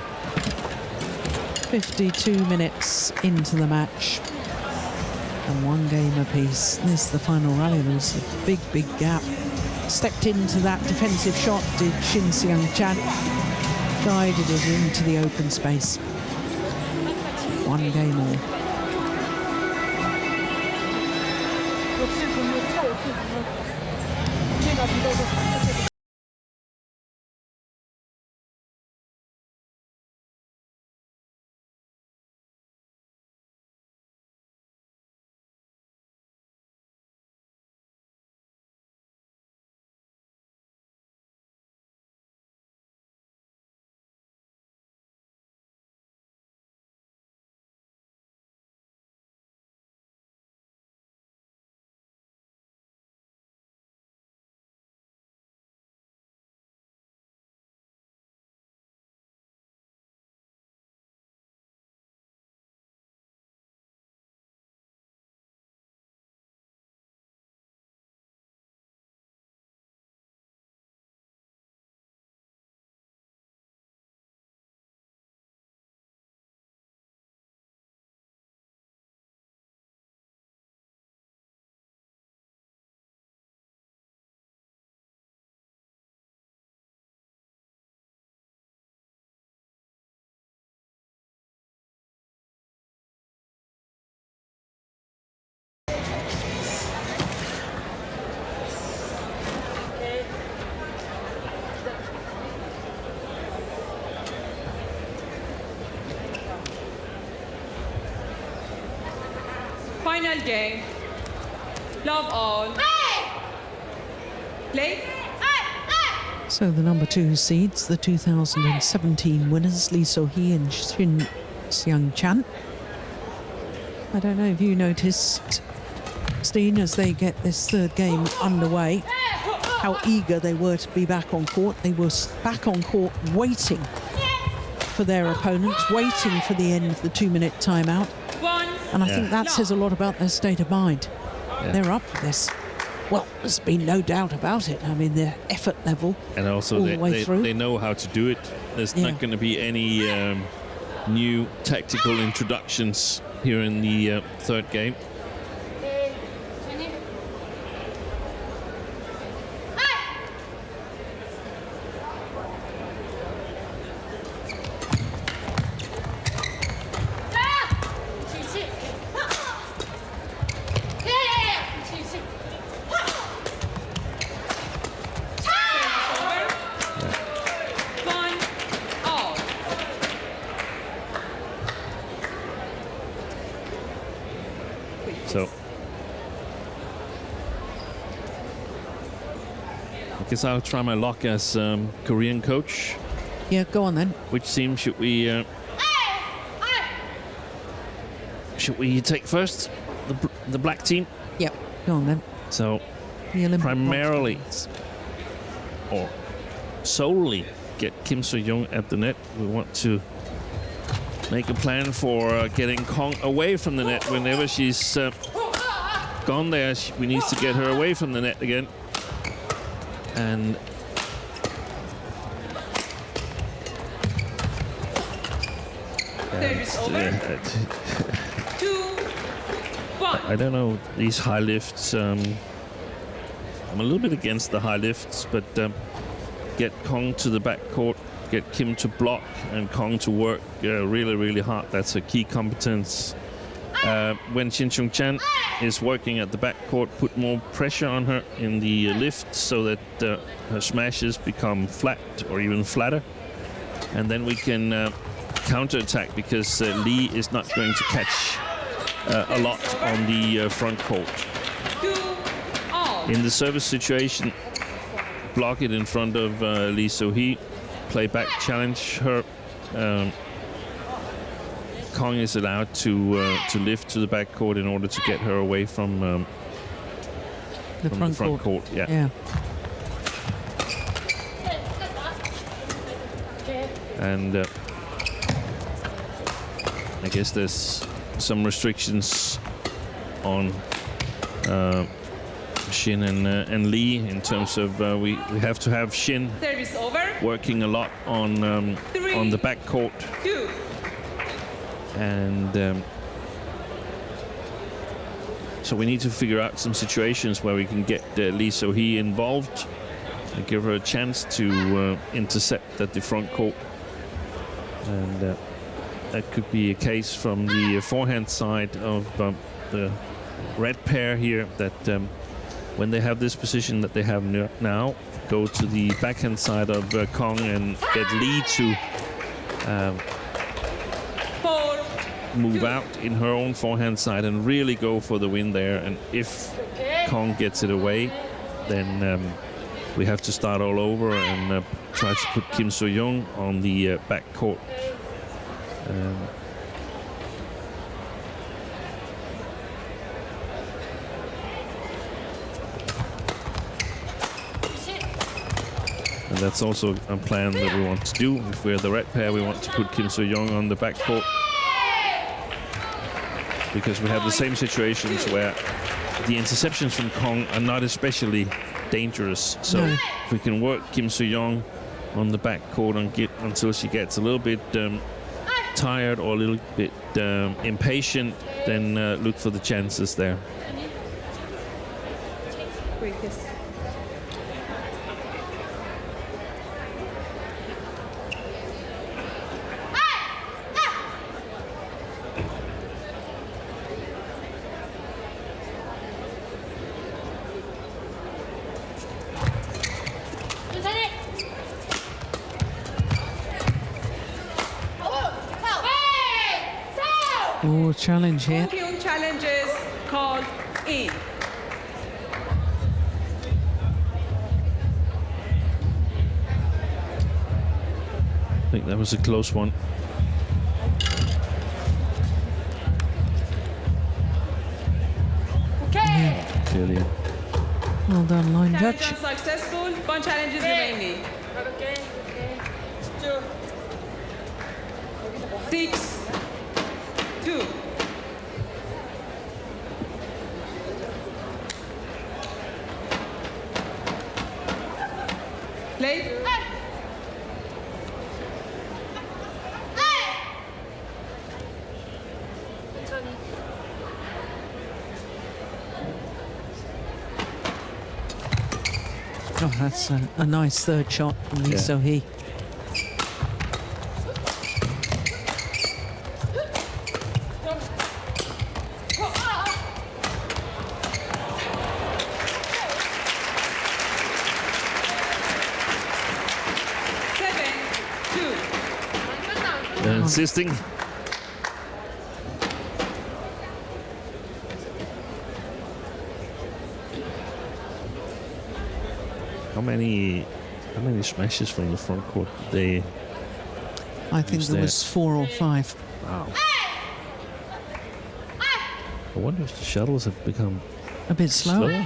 52 minutes into the match. And 1 game apiece. This is the final rally. There was a big, big gap. Stepped into that defensive shot, did Shin Seung-chan. Guided it into the open space. 1 game all. Final game. Love all. Play. So the number 2 seeds, the 2017 winners, Lee So-hee and Shin Seung-chan. I don't know if you noticed, Steen, as they get this third game underway, how eager they were to be back on court. They were back on court waiting for their opponents, waiting for the end of the 2-minute timeout. And I think that says a lot about their state of mind. Yeah. They're up for this. Well, there's been no doubt about it. I mean, their effort level And also all the way through. they know how to do it. There's not going to be any new tactical introductions here in the third game. So I guess I'll try my luck as Korean coach. Yeah, go on then. Which team should we take first? The black team. Yep, go on then. So The Olympic primarily ones. or solely get Kim So-young at the net. We want to make a plan for getting Kong away from the net. Whenever she's gone there, we need to get her away from the net again. And There is over. 2-1. I don't know these high lifts. I'm a little bit against the high lifts, but get Kong to the back court, get Kim to block, and Kong to work really, really hard. That's a key competence. When Shin Seung-chan is working at the back court, put more pressure on her in the lift so that her smashes become flat or even flatter. And then we can counter-attack because Lee is not going to catch a lot on the front court. 2-all. In the service situation, block it in front of Lee So-hee, play back, challenge her. Kong is allowed to lift to the back court in order to get her away from The the front court. Yeah. And I guess there's some restrictions on Shin and Lee in terms of we have to have Shin Service over. working a lot on the back court. 2. And so we need to figure out some situations where we can get Lee So-hee involved and give her a chance to intercept at the front court. And that could be a case from the forehand side of the red pair here, that when they have this position that they have now, go to the backhand side of Kong and get Lee to 4. move out in her own forehand side and really go for the win there. And if Kong gets it away, then we have to start all over and try to put Kim So-young on the back court. And that's also a plan that we want to do. If we're the red pair, we want to put Kim So-young on the back court, because we have the same situations where the interceptions from Kong are not especially dangerous. So if we can work Kim So-young on the back court and get until she gets a little bit tired or a little bit impatient, then look for the chances there. Wait, yes. Oh, challenge here. Young challenges called in. I think that was a close one. Okay. Clearly. Well done, line Challenge judge. unsuccessful. One challenge is remaining. 6-2. Play. Oh, that's a nice third shot from Lee So-hee. Insisting. How many smashes from the front court did they I think there was 4 or 5. Wow. I wonder if the shuttles have become A bit slower.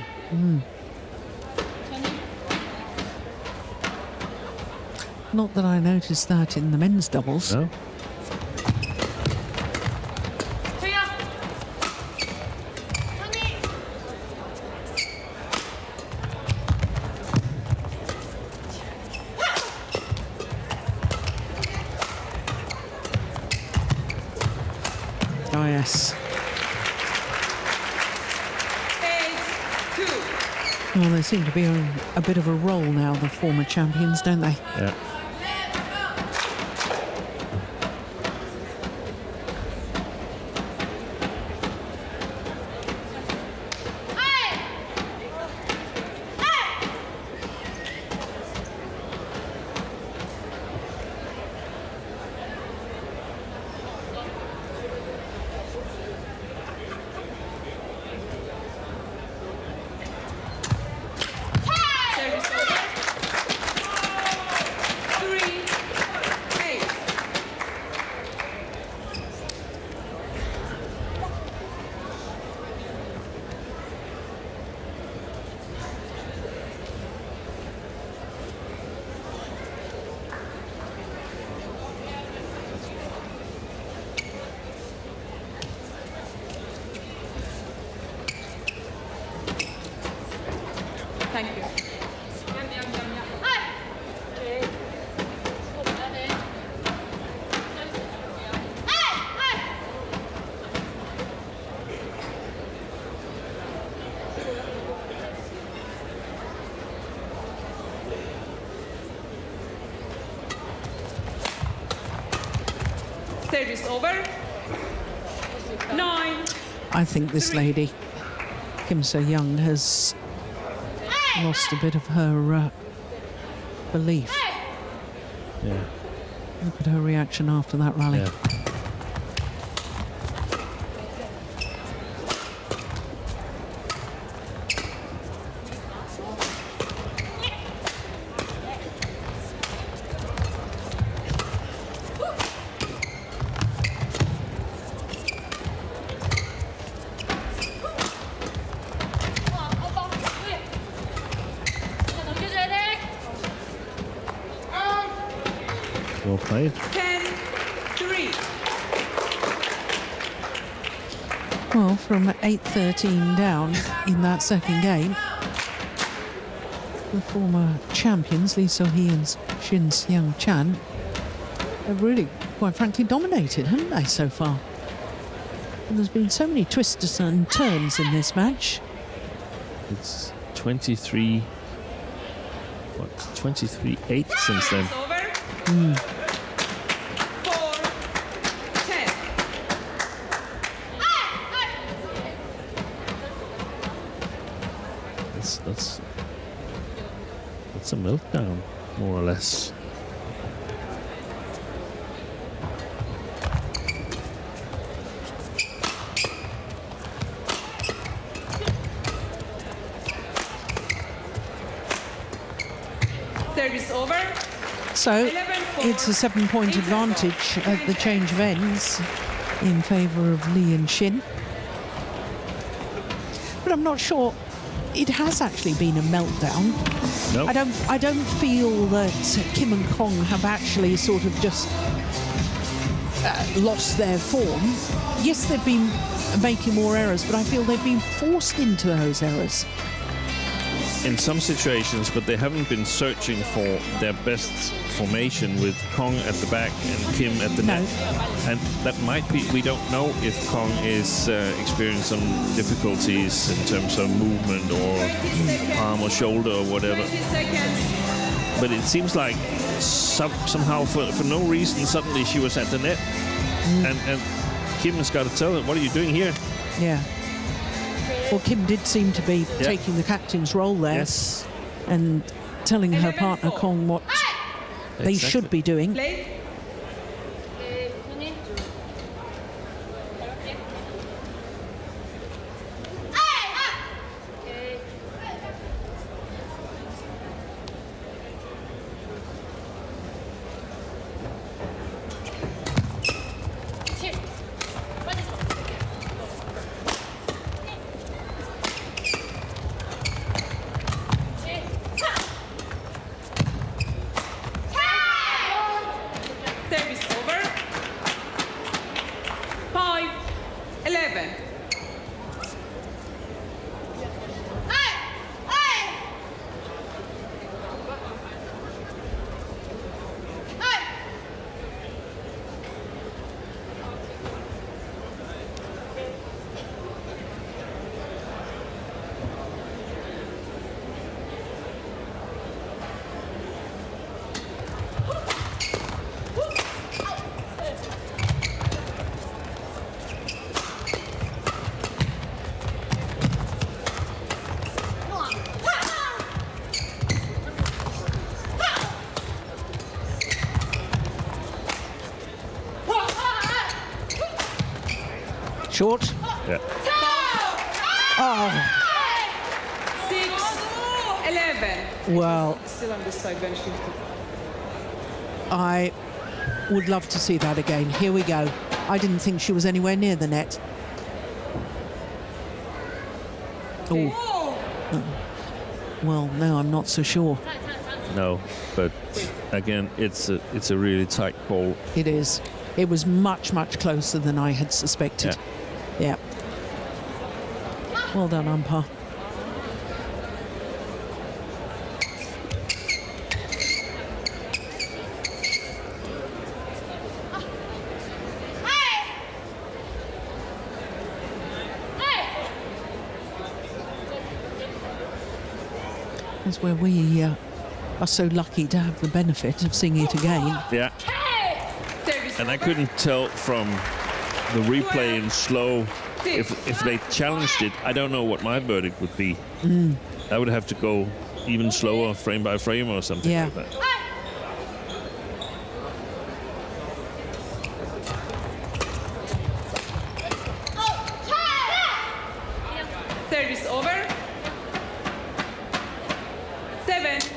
Not that I noticed that in the men's doubles. No? Oh, yes. 8-2. Well, they seem to be on a bit of a roll now, the former champions, don't they? Yeah. Service over. 3-8. Thank you. Service over. 9. I think this lady, Kim So-young, has lost a bit of her belief. Yeah. Look at her reaction after that rally. Yeah. Well played. 10-3. Well, from 8-13 down in that second game, the former champions, Lee So-hee and Shin Young-chan, have really, quite frankly, dominated, haven't they, so far? And there's been so many twists and turns in this match. It's 23-8 since then. Over. 4-10. That's a meltdown, more or less. Service over. So it's a 7-point advantage at the change of ends in favour of Lee and Shin. But I'm not sure it has actually been a meltdown. No. I don't feel that Kim and Kong have actually sort of just lost their form. Yes, they've been making more errors, but I feel they've been forced into those errors. In some situations, but they haven't been searching for their best formation with Kong at the back and Kim at the net. And that might be, we don't know if Kong is experiencing some difficulties in terms of movement or arm or shoulder or whatever. 20 seconds. But it seems like somehow for no reason suddenly she was at the net. And Kim has got to tell her, what are you doing here? Yeah. Well, Kim did seem to be taking the captain's role there. Yes. And telling her partner Kong what they should be doing. Play. Service over. 5-11. Short. Yeah. Oh, 6-11. well, Still on this side, bench lifted. I would love to see that again. Here we go. I didn't think she was anywhere near the net. Oh. Well, no, I'm not so sure. No, but again, it's a really tight call. It is. It was much, much closer than I had suspected. Yeah. Well done, umpire. That's where we are so lucky to have the benefit of seeing it again. Yeah. And I couldn't tell from the replay in slow if they challenged it. I don't know what my verdict would be. I would have to go even slower, frame by frame or something like that. Service over. 7-12.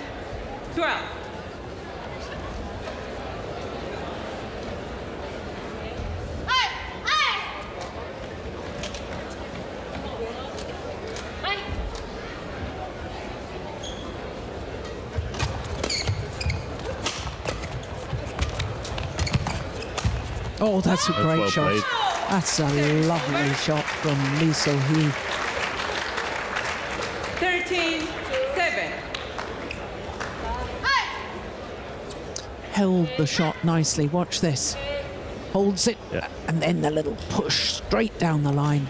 Oh, that's a great well shot. played. That's a lovely shot from Lee So-hee. 13-7. Held the shot nicely. Watch this. Holds it, Yeah. and then the little push straight down the line.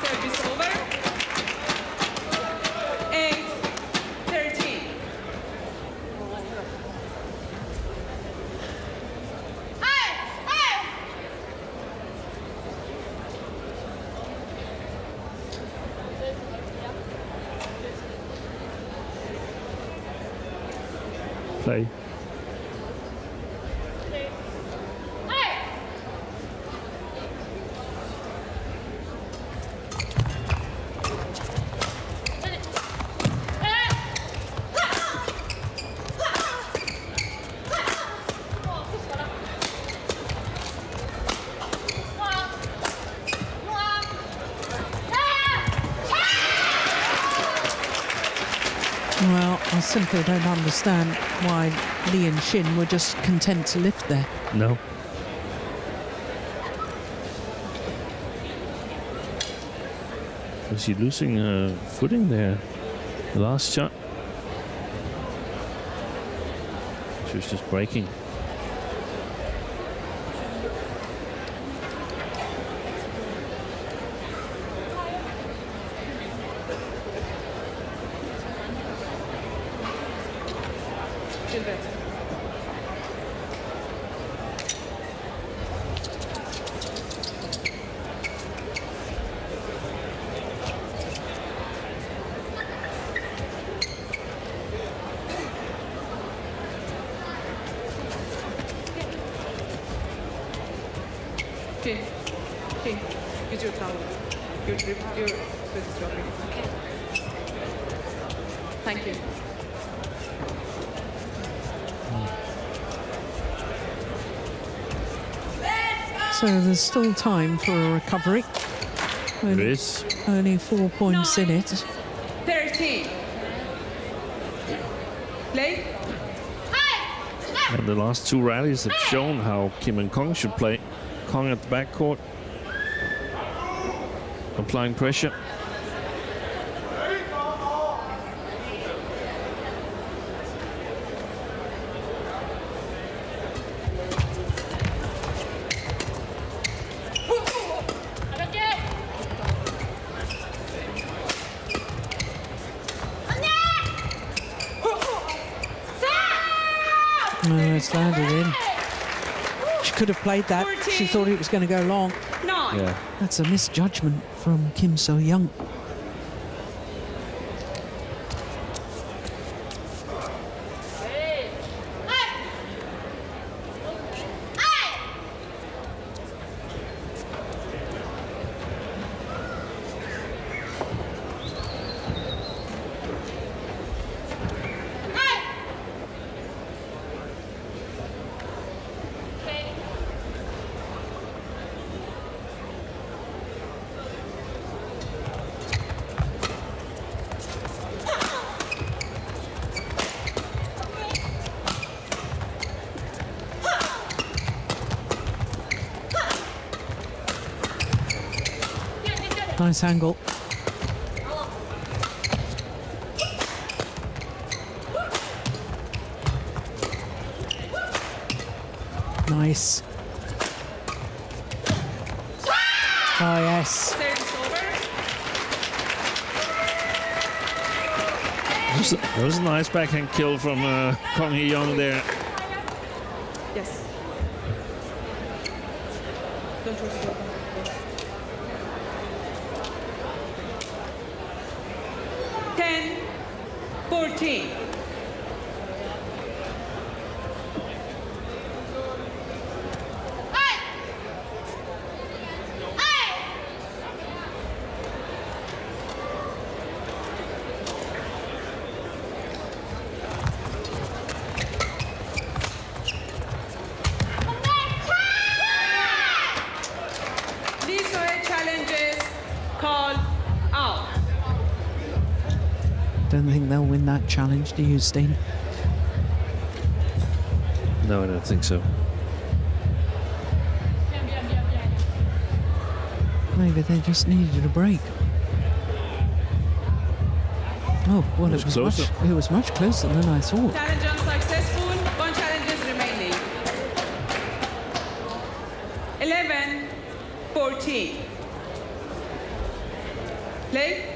Service over. 8-13. play. Well, I simply don't understand why Lee and Shin were just content to lift there. No. Was he losing footing there? The last shot. She was just breaking. Gilbert. Shin, use your towel. Your sweat is dropping. Okay. Thank you. So there's still time for a recovery. There is. Only 4 points in it. 13. Play. And the last two rallies have shown how Kim and Kong should play. Kong at the backcourt, applying pressure. No, it's landed in. She could have played that. She thought it was going to go long. 9. Yeah. That's a misjudgment from Kim So-young. Nice angle. Nice. Oh, yes. Service over. That was a nice backhand kill from Kong Hee-young there. Yes. Don't force it. 10, 14. These were challenges called out. Don't think they'll win that challenge, do you, Steen? No, I don't think so. Maybe they just needed a break. Oh, well, It was closer. it was much closer than I thought. Challenge unsuccessful. 1 challenge is remaining. 11, 14. Play.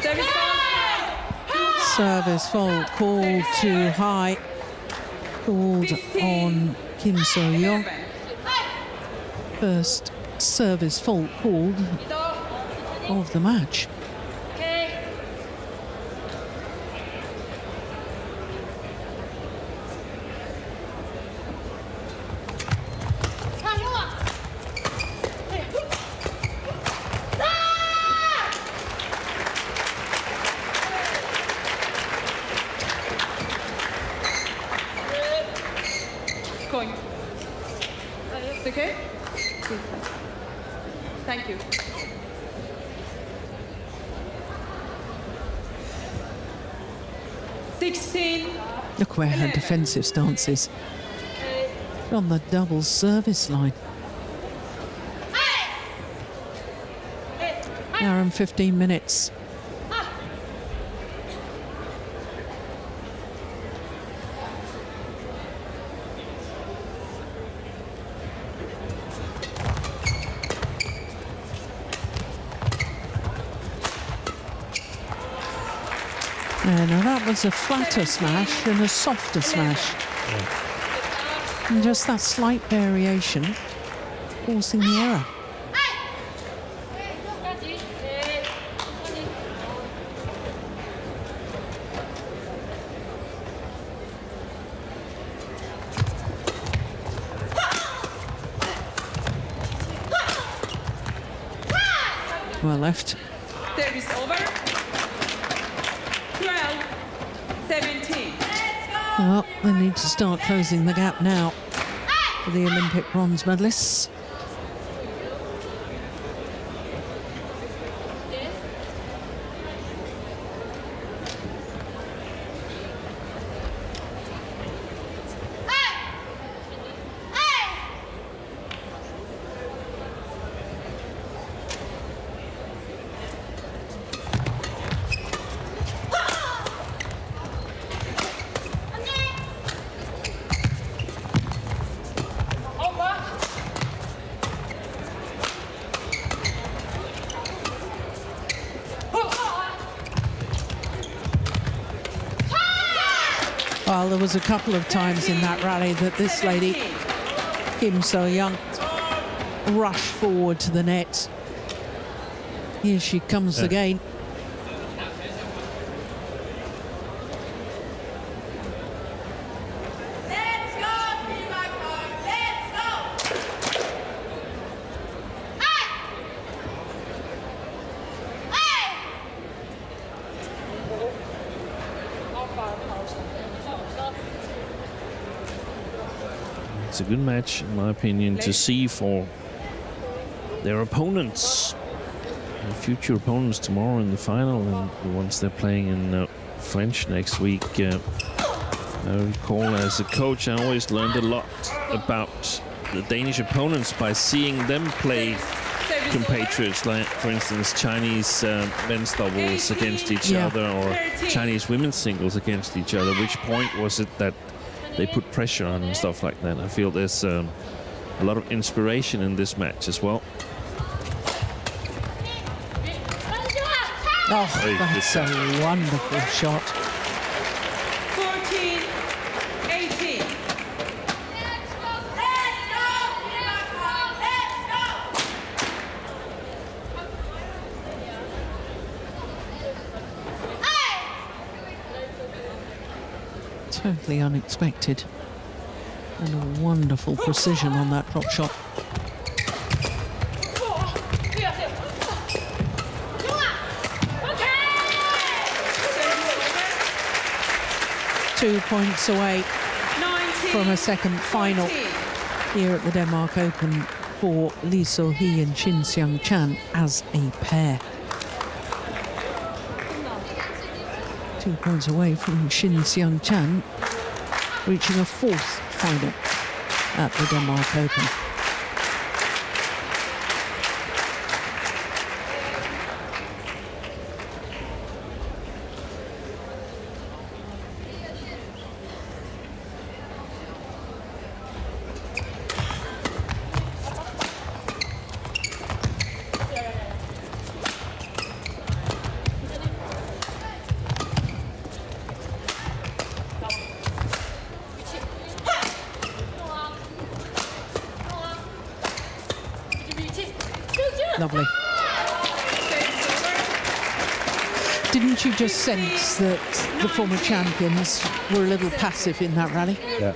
Service fault. Service fault called too high. Called 15, on Kim So-young. 11. First service fault called of the match. Going. Okay? Good. Thank you. Look where her defensive stance is. On the double service line. Hour and 15 minutes. And that was a flatter smash and a softer smash. And just that slight variation forcing the error. Well left. Service over. 12-17. Well, they need to start closing the gap now for the Olympic bronze medalists. Well, there was a couple of times in that rally that this lady, Kim So-young, rushed forward to the net. Here she comes again. It's a good match, in my opinion, to see for their opponents, their future opponents tomorrow in the final, and the ones they're playing in French next week. I recall as a coach, I always learned a lot about the Danish opponents by seeing them play compatriots, like, for instance, Chinese men's doubles against each other, or Chinese women's singles against each other. Which point was it that they put pressure on and stuff like that? I feel there's a lot of inspiration in this match as well. Oh, that's a wonderful shot. 14-18. 'Totally unexpected. And a wonderful precision on that drop shot. Two points away from a second final here at the Denmark Open for Lee So-hee and Shin Seung-chan as a pair. 2 points away from Shin Seung-chan reaching a fourth final at the Denmark Open. Lovely. Didn't you just sense that the former champions were a little passive in that rally? Yeah.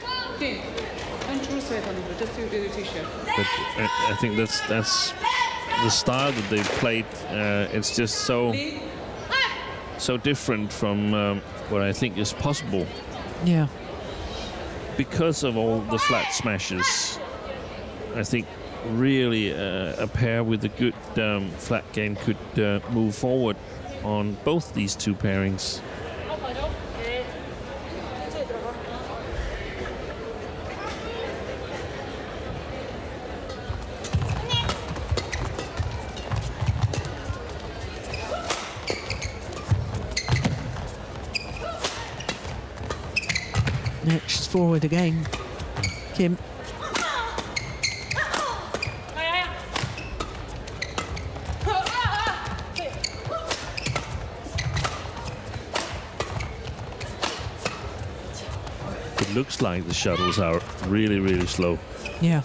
Just to do the t-shirt. But I think that's the style that they played. It's just so different from what I think is possible. Yeah. Because of all the flat smashes, I think really a pair with a good flat game could move forward on both these two pairings. She's forward again, Kim. It looks like the shuttles are really, really slow. Yeah.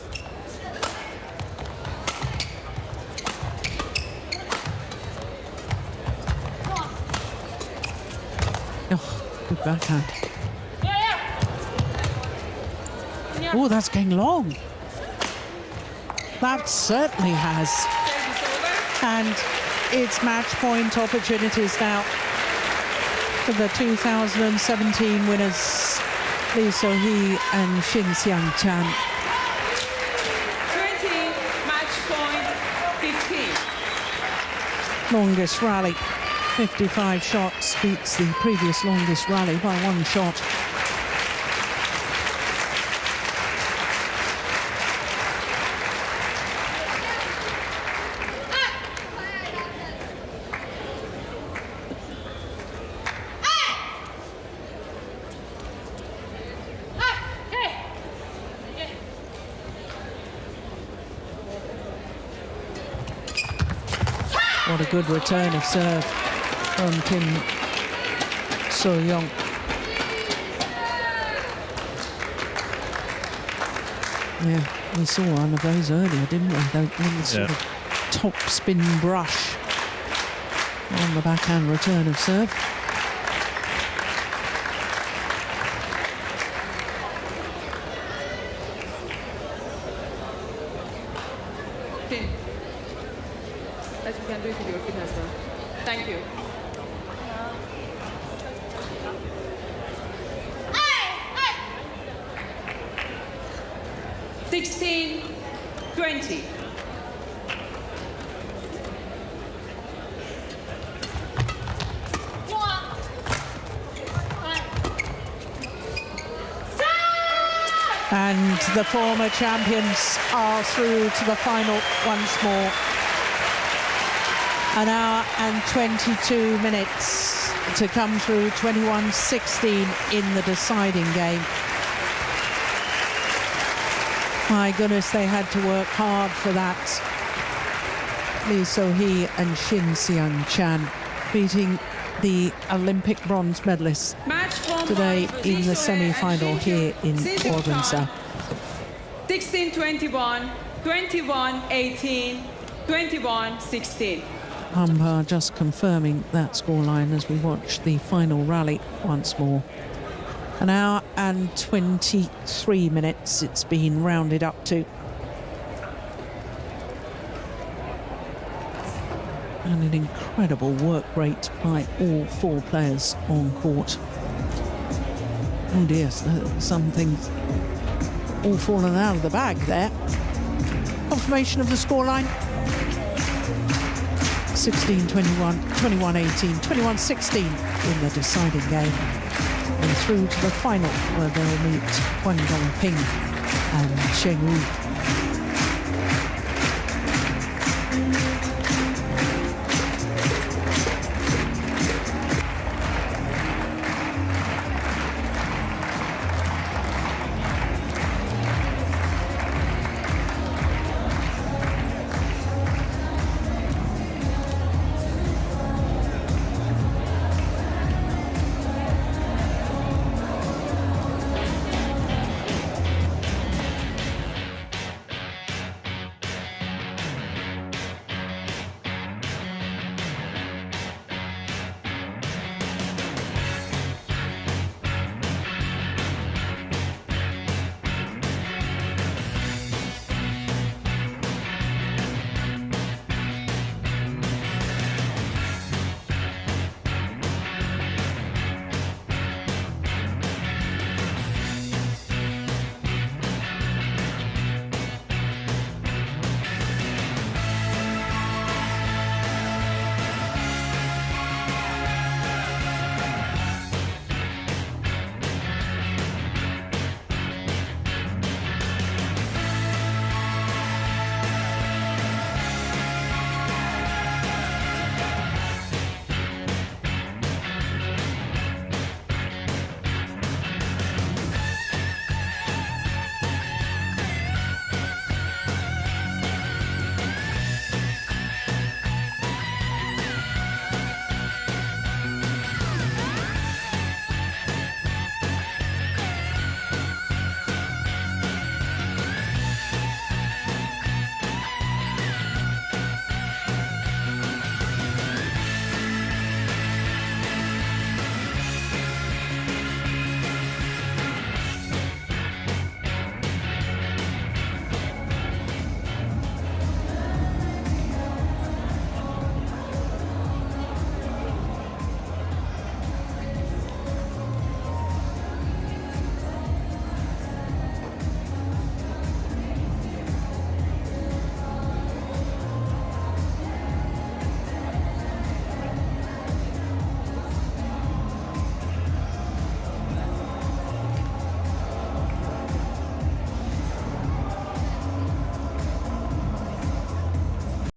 Oh, good backhand. Oh, that's getting long. That certainly has. And it's match point opportunities now for the 2017 winners, Lee So-hee and Shin Seung-chan. 20, match point 15. Longest rally, 55 shots, beats the previous longest rally by 1 shot. What a good return of serve from Kim So-young. Yeah, we saw one of those earlier, didn't we? The sort of top spin brush on the backhand return of serve. As you can do it with your feet as well. Thank you. Sixteen, 20. And the former champions are through to the final once more. An hour and 22 minutes to come through, 21-16 in the deciding game. My goodness, they had to work hard for that. Lee So-hee and Shin Seung-chan beating the Olympic bronze medalists today in the semi-final here in Odense. 16-21, 21-18, 21-16. Umpire just confirming that scoreline as we watch the final rally once more. An hour and 23 minutes it's been rounded up to. And an incredible work rate by all 4 players on court. Oh dear, something all fallen out of the bag there. Confirmation of the scoreline. 16-21, 21-18, 21-16 in the deciding game. And through to the final where they'll meet Wang Dongping and Cheng Wu.